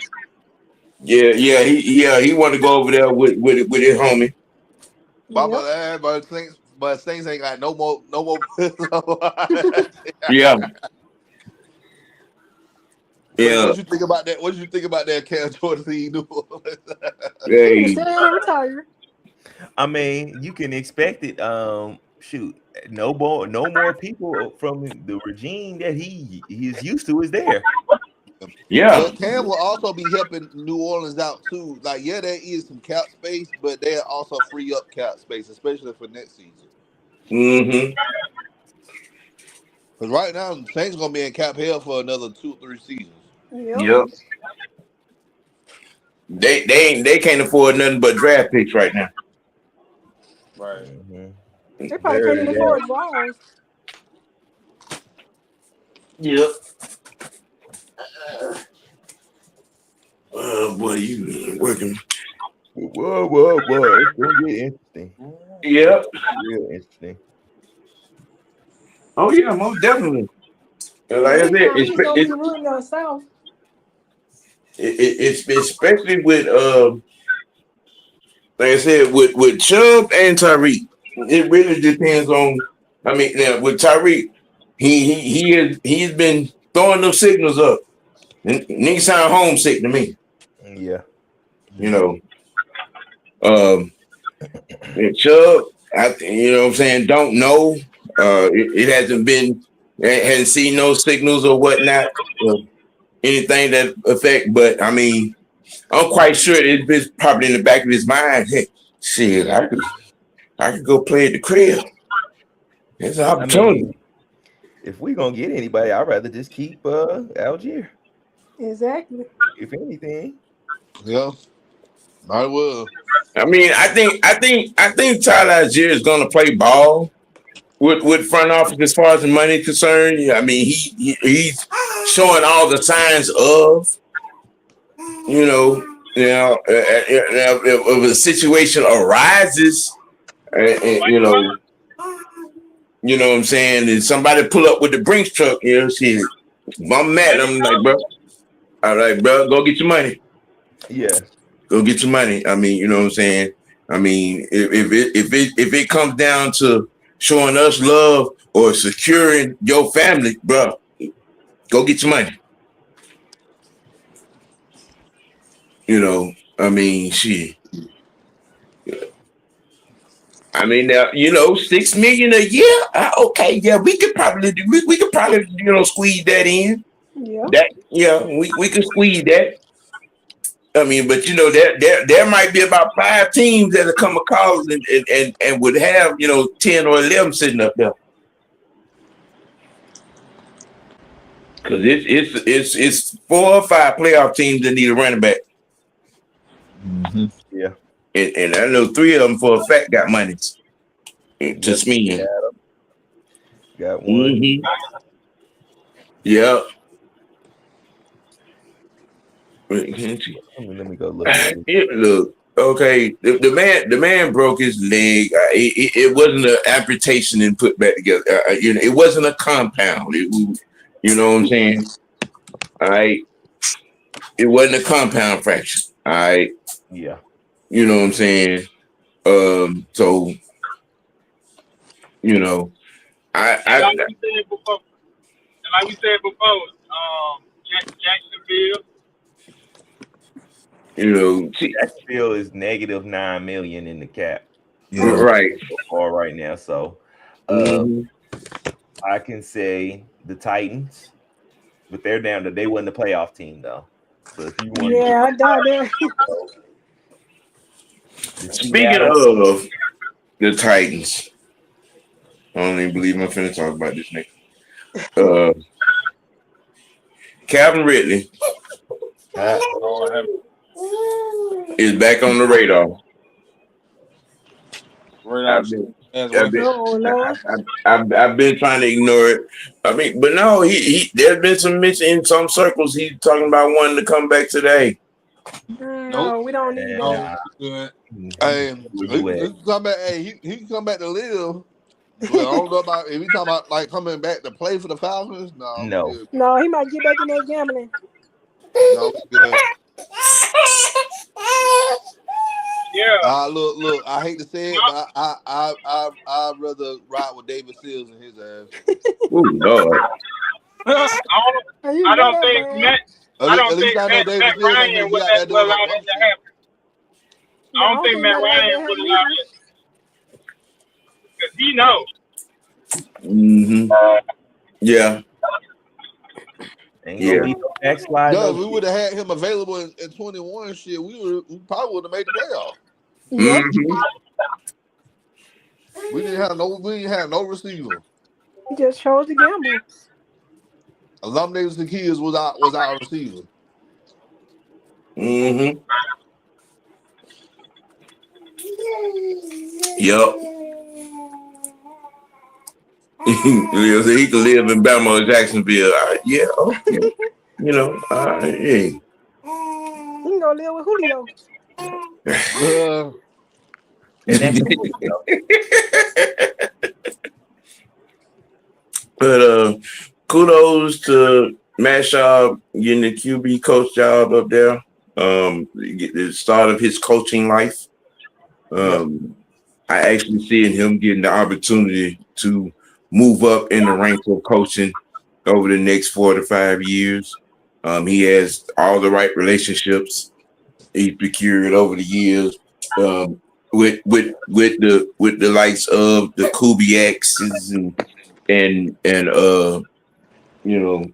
Yeah, he want to go over there with his homie. But Saints ain't got no more. Yeah. What did you think about that? What did you think about that Cam Jordan thing? He still retired. I mean, you can expect it. Shoot, no more people from the regime that he is used to is there. Yeah. But Cam will also be helping New Orleans out too. Like, yeah, there is some cap space, but they'll also free up cap space, especially for next season. Mm-hmm. Because right now, the Saints gonna be in cap hell for another 2-3 seasons. Yep. They can't afford nothing but draft picks right now. Right. Mm-hmm. They probably can't even afford walls. Yep. Boy, you working. Whoa. It's gonna get interesting. Yep. Real interesting. Oh yeah, most definitely. Like I said, He's gonna be ruling down south. It's especially with like I said, with Chubb and Tyeek. It really depends on. I mean, now with Tyeek, he's been throwing those signals up. Nigga sound homesick to me. Yeah. And Chubb, what I'm saying, don't know. It hasn't seen no signals or whatnot, or anything that affect. But I mean, I'm quite sure it's probably in the back of his mind. Hey, shit, I could go play at the crib. It's an opportunity. I mean, if we gonna get anybody, I'd rather just keep Algier. Exactly. If anything. Yeah, I will. I mean, I think Tyler Algier is gonna play ball with front office as far as the money is concerned. I mean, he's showing all the signs of, if a situation arises, what I'm saying, and somebody pull up with the Brinks truck, shit, I'm mad. I'm like, bro, all right, bro, go get your money. Yeah. Go get your money. I mean, you know what I'm saying? I mean, if it comes down to showing us love or securing your family, bro, go get your money. I mean, shit. I mean, now, $6 million a year. Okay, yeah, we could probably squeeze that in. Yeah. We could squeeze that. I mean, but there might be about 5 teams that'll come a call and would have 10 or 11 sitting up there. Because it's 4 or 5 playoff teams that need a running back. Mm-hmm. Yeah. And I know 3 of them for a fact got money to spend. Got one. Mm-hmm. Yeah. Let me go look at it. Look, okay, the man broke his leg. It wasn't an amputation and put back together. It wasn't a compound. You know what I'm saying? All right. It wasn't a compound fracture. All right. Yeah. You know what I'm saying? So, you know, like we said before, Jacksonville. You know, Jacksonville is negative $9 million in the cap. Right. Right now. So I can say the Titans, but they're down to they wasn't a playoff team though. So if you want I doubt that. Speaking of the Titans, I don't even believe I'm finna talk about this nigga. Calvin Ridley is back on the radar. I've been trying to ignore it. I mean, but no, he there's been some mention in some circles. He's talking about wanting to come back today. No, we don't need that. Hey, he can come back. Hey, he can come back to live. But I don't know about if we talking about like coming back to play for the Falcons. No, he might get back in that gambling. No, good. Yeah. Look. I hate to say it, but I'd rather ride with David Sills and his ass. Oh Lord. I don't think Matt. I don't think Matt Ryan would allow that to happen. I don't think Matt Ryan would allow it because he knows. Yeah. No, if we would have had him available in 21, shit, we probably would have made the playoff. We didn't have no receiver. He just chose to gamble. Illuminated the kids was our receiver. Yup. He can live in Bama or Jacksonville. Yeah, okay. You know, hey. He can go live with Julio. But kudos to Matt Schaub getting the QB coach job up there. The start of his coaching life. I actually seeing him getting the opportunity to move up in the ranks of coaching over the next 4 to 5 years. He has all the right relationships he procured over the years with the likes of the Kubiaks and you know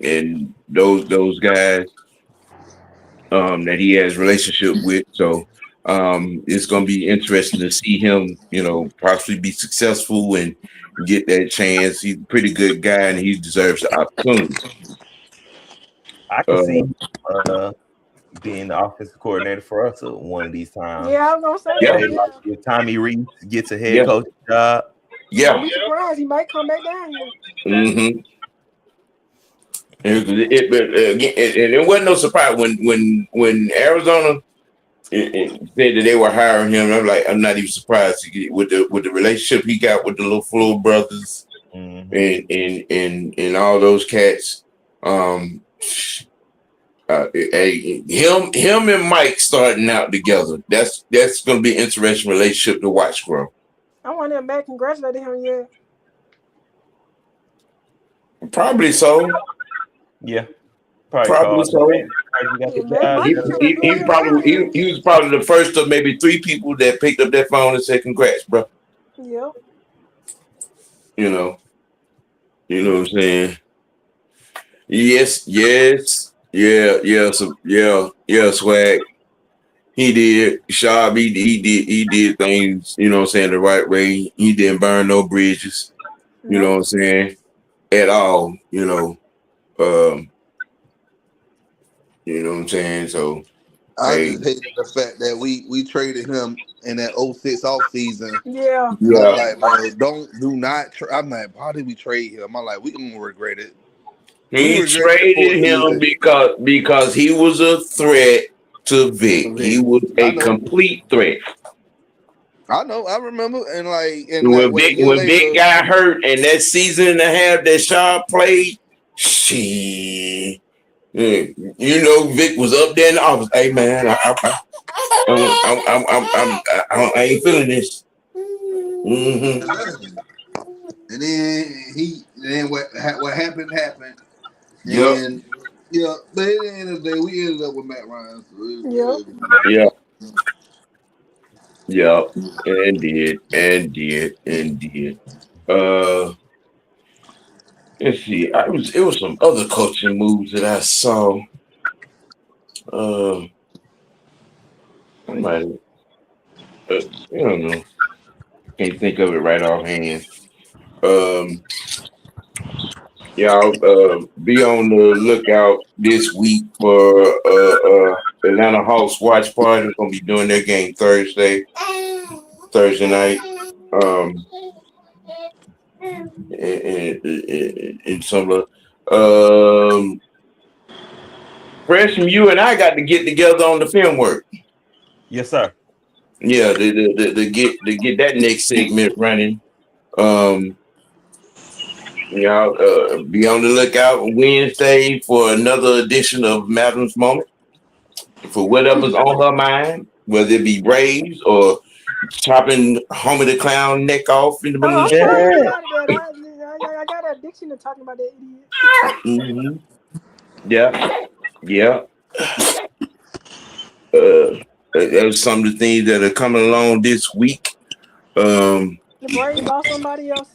and those guys that he has relationship with. So it's going to be interesting to see him, possibly be successful and get that chance. He's a pretty good guy and he deserves the opportunity. I can see being the offensive coordinator for us one of these times. Yeah, I was gonna say that. If Tommy Reese gets a head coach job, I'll be surprised he might come back down here. It wasn't no surprise when Arizona said that they were hiring him. I'm not even surprised with the relationship he got with the LaFleur brothers and all those cats. Him and Mike starting out together. That's going to be an interesting relationship to watch grow. I want him back. Congratulate him yet. Probably so. Yeah. Probably so. He was probably the first of maybe 3 people that picked up that phone and said, "Congrats, bro." Yep. You know what I'm saying? Yes. Swag. He did. Schaub, he did things, the right way. He didn't burn no bridges, you know what I'm saying, at all, you know what I'm saying? So I just hated the fact that we traded him in that 06 off season. Yeah. I'm like, bro, do not. I'm like, why did we trade him? I'm like, we gonna regret it. He traded him because he was a threat to Vic. He was a complete threat. I know. I remember, and when Vic got hurt, and that season and a half that Shaw played, shit. You know, Vic was up there in the office. Hey man, I ain't feeling this. Mm-hmm. And then what happened. Yep. And yeah, but at the end of the day, we ended up with Matt Ryan. So Yep. And did. Let's see. It was some other coaching moves that I saw. Somebody, I don't know. Can't think of it right offhand. Y'all be on the lookout this week for Atlanta Hawks watch party. We're gonna be doing their game Thursday night. In some Fresh from you and I got to get together on the film work. Yes, sir. Yeah, to get that next segment running. Y'all be on the lookout Wednesday for another edition of Madam's Moment. For whatever's on her mind, whether it be Braves or chopping Homie the Clown neck off in the middle of the I got an addiction to talking about that idiot. Mm-hmm. Yeah. There's some of the things that are coming along this week. The Braves lost somebody else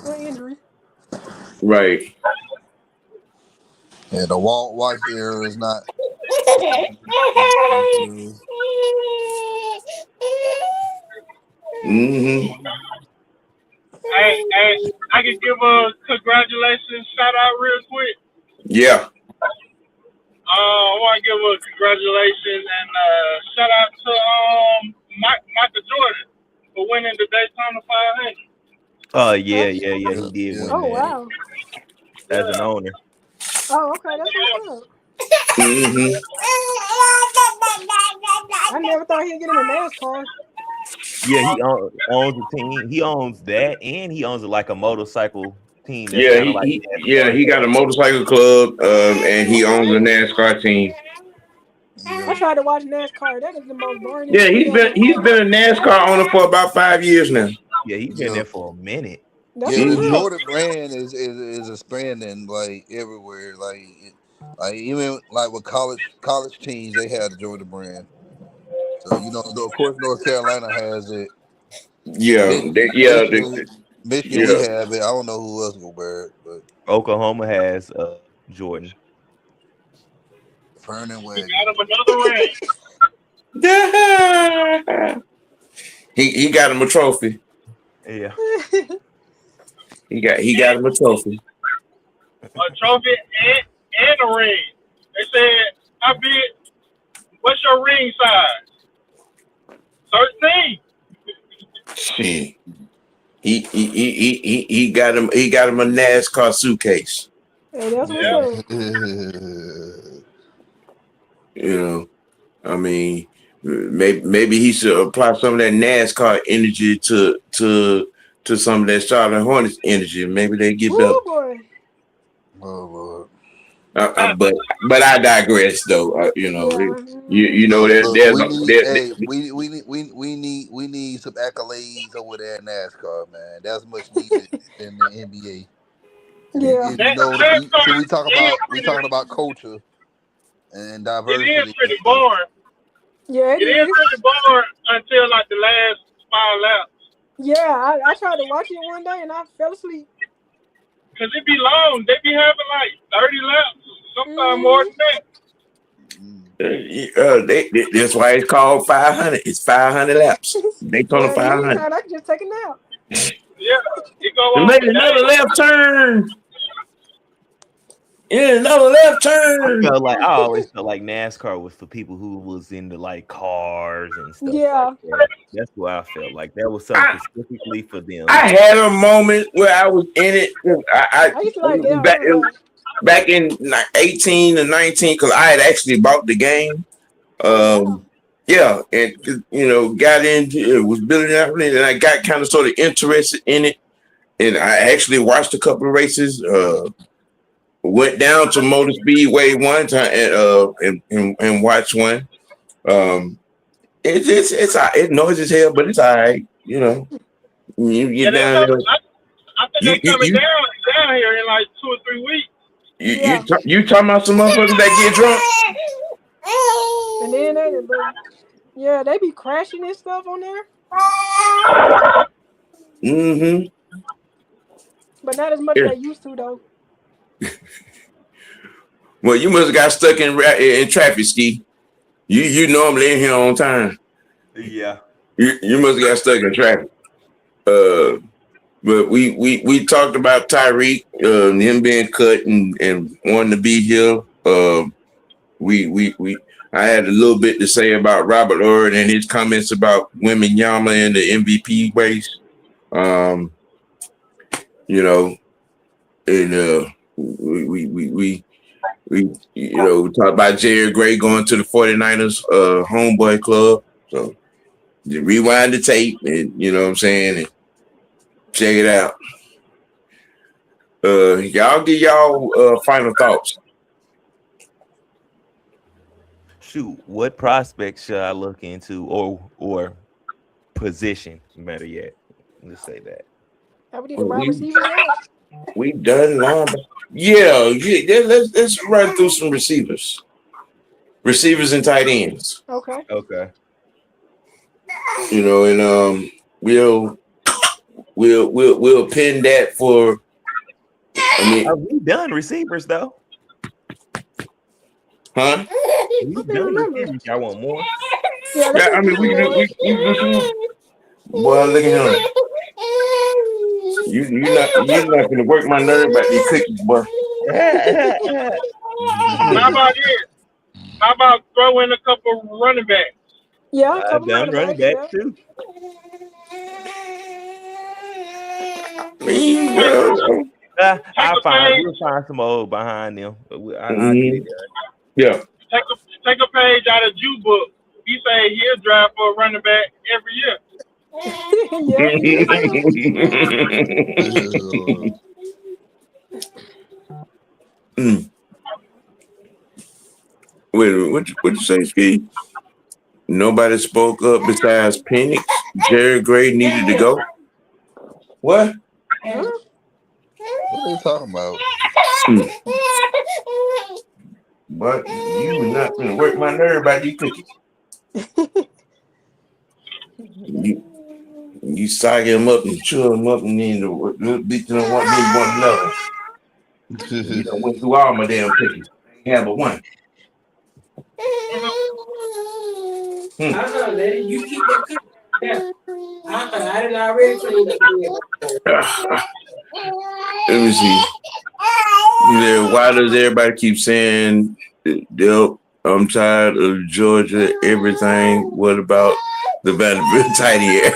for injury. Right. Yeah, the Walt White era is not. Mm-hmm. Hey, I can give a congratulations shout out real quick. Yeah. I want to give a congratulations and shout out to Michael Jordan for winning the Daytona 500. Oh yeah, he did win. Oh wow. As an owner. Oh, okay, that's what's up. Mm-hmm. I never thought he'd get in a NASCAR. Yeah, he owns a team. He owns that, and he owns like a motorcycle team. Yeah, he got a motorcycle club, and he owns a NASCAR team. I tried to watch NASCAR. That is the most boring. Yeah, he's been a NASCAR owner for about 5 years now. Yeah, he's been there for a minute. The Jordan brand is expanding like everywhere. Like even like with college teams, they have the Jordan brand. So of course, North Carolina has it. Yeah, Michigan, we have it. I don't know who else will wear it, but Oklahoma has Jordan. Vernon Wagon. He got him a trophy. Yeah. He got him a trophy. A trophy and a ring. They said, "How big? What's your ring size?" 13. Shit. He got him a NASCAR suitcase. Hey, that's what's up. I mean, maybe he should apply some of that NASCAR energy to some of that Charlotte Hornets energy. Maybe they get better. Boy. Oh Lord. But I digress, though. We need some accolades over there in NASCAR, man. That's much needed in the NBA. Yeah. We talking about culture and diversity. It is pretty boring. Yeah, it is pretty boring until like the last 5 laps. Yeah, I tried to watch it one day and I fell asleep. Cause it be long. They be having like 30 laps, sometimes more than that. That's why it's called 500. It's 500 laps. They call it 500. I can just take a nap. Yeah, it go make another left turn. Yeah, another left turn. I always felt like NASCAR was for people who was into like cars and stuff. Yeah, like that. That's what I felt like. That was something specifically for them. I had a moment where I was in it. I used to like that. back in 18 and 19, because I had actually bought the game. Yeah, and got into it, was building up, and I got kind of sort of interested in it, and I actually watched a couple of races. Went down to Motor Speedway one time and watched one. It's noisy as hell, but it's all right. You get down there. I think they're coming down here in like 2 or 3 weeks. You talking about some motherfuckers that get drunk? And then they be crashing and stuff on there. Mm-hmm. But not as much as they used to, though. Well, you must have got stuck in traffic, Ski. You normally in here on time. Yeah. You must have got stuck in traffic. But we talked about Tyeek, him being cut and wanting to be here. I had a little bit to say about Robert Ory and his comments about Wemby in the MVP race. And we talked about Jerry Gray going to the 49ers homeboy club. So you rewind the tape and you know what I'm saying, and check it out. Y'all give y'all final thoughts. Shoot, what prospects should I look into or position, better yet? Let's say that. Have we did a wide receiver yet? We done long. Yeah. Let's run through some receivers and tight ends. Okay. And we'll pin that for. Have we done receivers though? Huh? We've done receivers. Y'all want more? Yeah, we boy, look at him. You're not gonna work my nerve about these cookies, boy. How about this? How about throw in a couple running backs? Yeah, I've done running backs too. We'll find some old behind them. I'll get it done. Yeah. Take a page out of Jew book. He say he'll drive for a running back every year. Wait, what you say, Ski? Nobody spoke up besides Penix. Jerry Gray needed to go. What? What are they talking about? But you were not going to work my nerve about these cookies. You sag him up and chew him up and then beat them one another. You done went through all my damn cookies. Yeah, but one. I don't know, lady. You keep that cookie. Yeah. I didn't already clean up. Let me see. Why does everybody keep saying, I'm tired of Georgia, everything? What about the Vanderbilt tight end?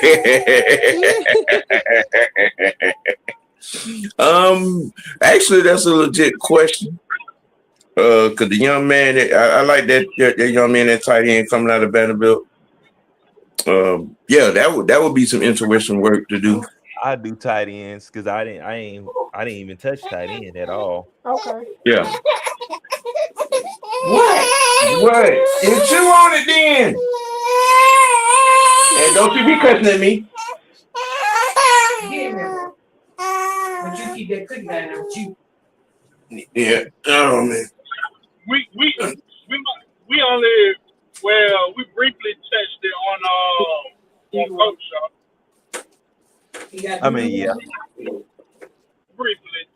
Actually, that's a legit question. Because the young man, I like that young man, that tight end coming out of Vanderbilt. That would be some interesting work to do. I do tight ends because I didn't even touch tight end at all. Okay. Yeah. What? If you on it then. And don't you be cussing at me. Yeah. But you keep that cookie down there with you. Yeah. Oh man. We only we briefly touched it on Coach Show. I mean, yeah. Briefly.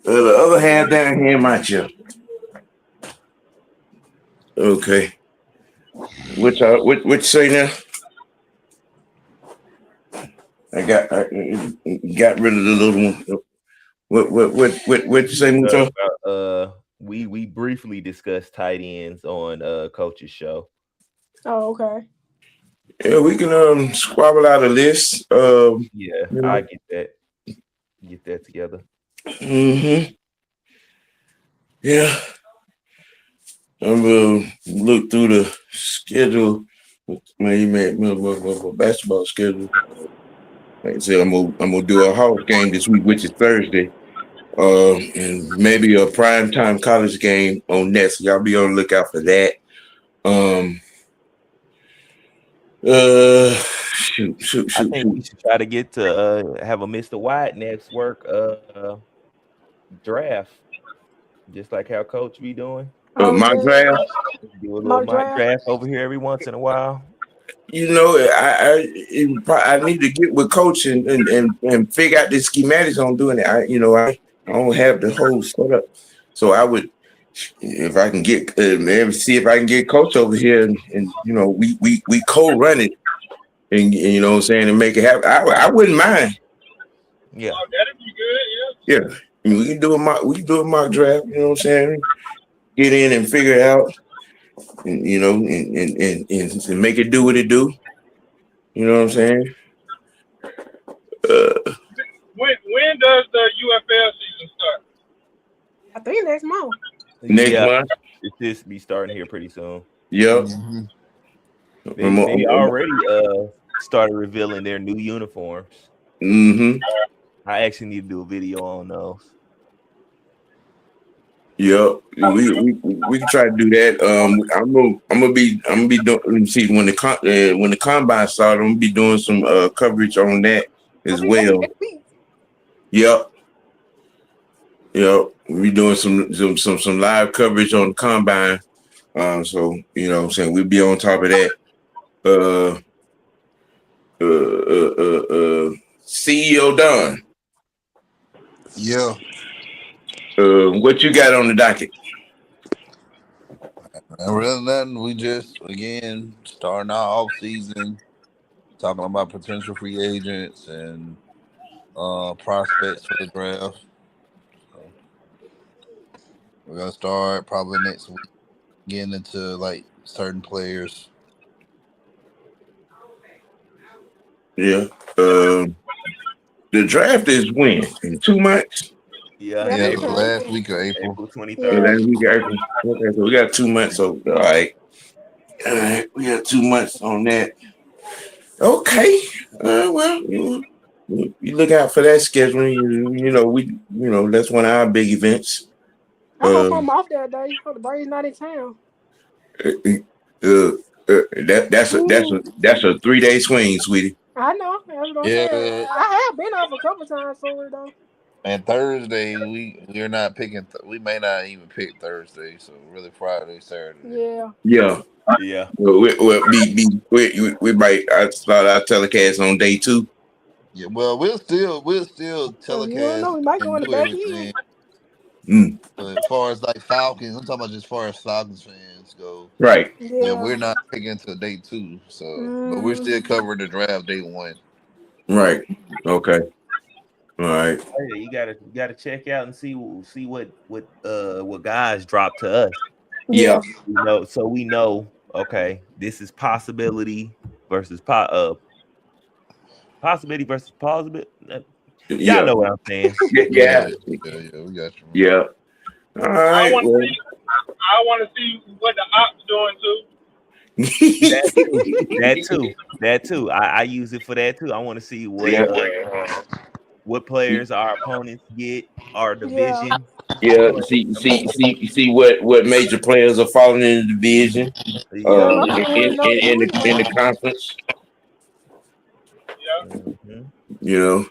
The other half down here in my chair. Okay. What you say now? I got rid of the little one. What you say, Muto? We briefly discussed tight ends on Coach's show. Oh, okay. Yeah, we can squabble out a list. Yeah, You know. I get that. Get that together. Mm-hmm. Yeah. I'm gonna look through the schedule. My basketball schedule. Like I said, I'm gonna do a house game this week, which is Thursday. And maybe a primetime college game on next. Y'all be on the lookout for that. Shoot. I think we should try to get to have a Mr. White next work draft, just like how Coach be doing. My draft. Do a little mock draft over here every once in a while. You know, I need to get with Coach and figure out the schematics on doing it. I don't have the whole setup, so I would, if I can get see if I can get Coach over here and we co-run it and you know what I'm saying, and make it happen. I wouldn't mind. Yeah, that'd be good. Yeah, I mean, we can do a mock draft. You know what I'm saying? Get in and figure it out. And, and make it do what it do. You know what I'm saying? When does the UFL season start? I think next month. Next month. It should be starting here pretty soon. Yep. Mm-hmm. They already started revealing their new uniforms. Mm-hmm. I actually need to do a video on those. Yep, we can try to do that. I'm gonna be doing. Let me see, when the combine started, I'm gonna be doing some coverage on that as well. Yep. We doing some live coverage on the combine. So you know what I'm saying, we'll be on top of that. CEO Don. Yeah. What you got on the docket? Really nothing. We just again starting our off season, talking about potential free agents and prospects for the draft. So we're gonna start probably next week, getting into like certain players. Yeah. The draft is when? In 2 months? Yeah, last week of April. April 23rd. Last week of April. Okay, so we got 2 months. So all right. We got 2 months on that. Okay. Well, you look out for that scheduling. That's one of our big events. I hope I'm off that day. The Braves not in town. That's a 3-day swing, sweetie. I know. I have been off a couple times for it though. And Thursday we're not picking. We may not even pick Thursday. So really Friday, Saturday. Yeah. We might start our telecast on day 2. Yeah. Well, we'll still telecast. We might go in the back end. But as far as like Falcons, I'm talking about just as far as Falcons fans go. Right. Yeah, we're not picking until day 2. So, but we're still covering the draft day 1. Right. Okay. All right. Hey, you gotta check out and see what guys drop to us. Yeah. So we know. Okay, this is possibility versus possibility versus possibility. Y'all know what I'm saying. Yeah, we got you. Yeah. All right. I want to see what the ops doing too. That too. I use it for that too. I want to see what players our opponents get, our division. Yeah. See what major players are falling in the division. In the conference. Yeah. Mm-hmm.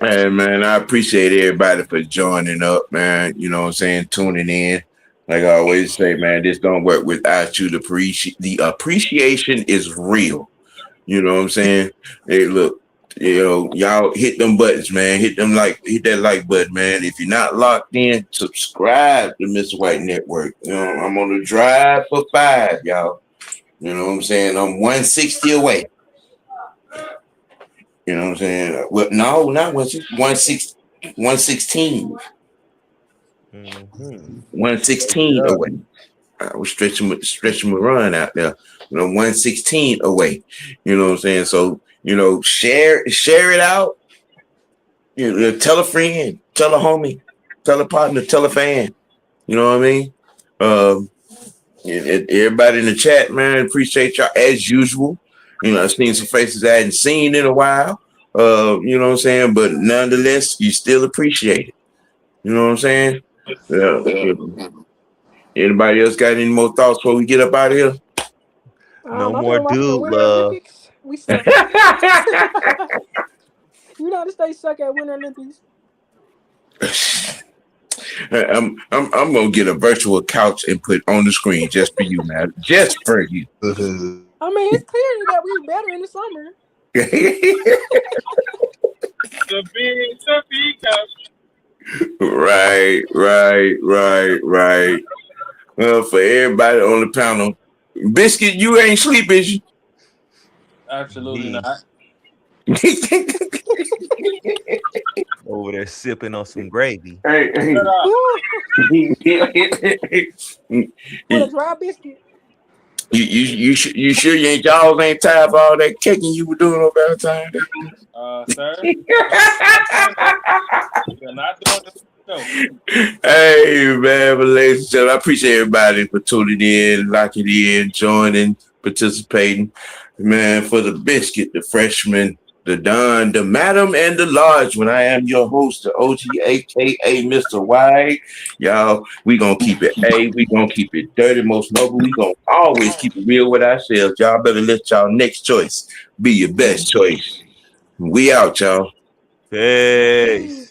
And man, I appreciate everybody for joining up, man. You know what I'm saying? Tuning in. Like I always say, man, this don't work without you. The appreciation is real. You know what I'm saying? Hey, look, y'all hit them buttons, man. Hit that like button, man. If you're not locked in, subscribe to Mr. White Network. I'm on the drive for 5, y'all. You know what I'm saying? I'm 160 away. You know what I'm saying? Well, no, not 160, 116. 116 away. I was stretching my run out there, 116 away. You know what I'm saying? So, share it out. Tell a friend, tell a homie, tell a partner, tell a fan. You know what I mean? Everybody in the chat, man, appreciate y'all as usual. I've seen some faces I hadn't seen in a while. You know what I'm saying? But nonetheless, you still appreciate it. You know what I'm saying? Anybody else got any more thoughts before we get up out of here? No more dude Winter love. Olympics. We suck. United States suck at Winter Olympics. I'm gonna get a virtual couch and put on the screen just for you, man. Just for you. I mean, it's clear that we better in the summer. The big Tyeek couch. Right. Well, for everybody on the panel, Biscuit, you ain't sleep, is you? Absolutely not. Over there sipping on some gravy. Hey. With a dry biscuit. You sure y'all ain't tired of all that caking you were doing on Valentine's Day? Sir. You're not doing this. No. Hey, man, but ladies and gentlemen, I appreciate everybody for tuning in, locking in, joining, participating. Man, for the Biscuit, the Freshman, the Don, the Madam, and the Large one. I am your host, the OG, a.k.a. Mr. White. Y'all, we gonna keep it we gonna keep it dirty, most noble. We gonna always keep it real with ourselves. Y'all better let y'all next choice be your best choice. We out, y'all. Peace.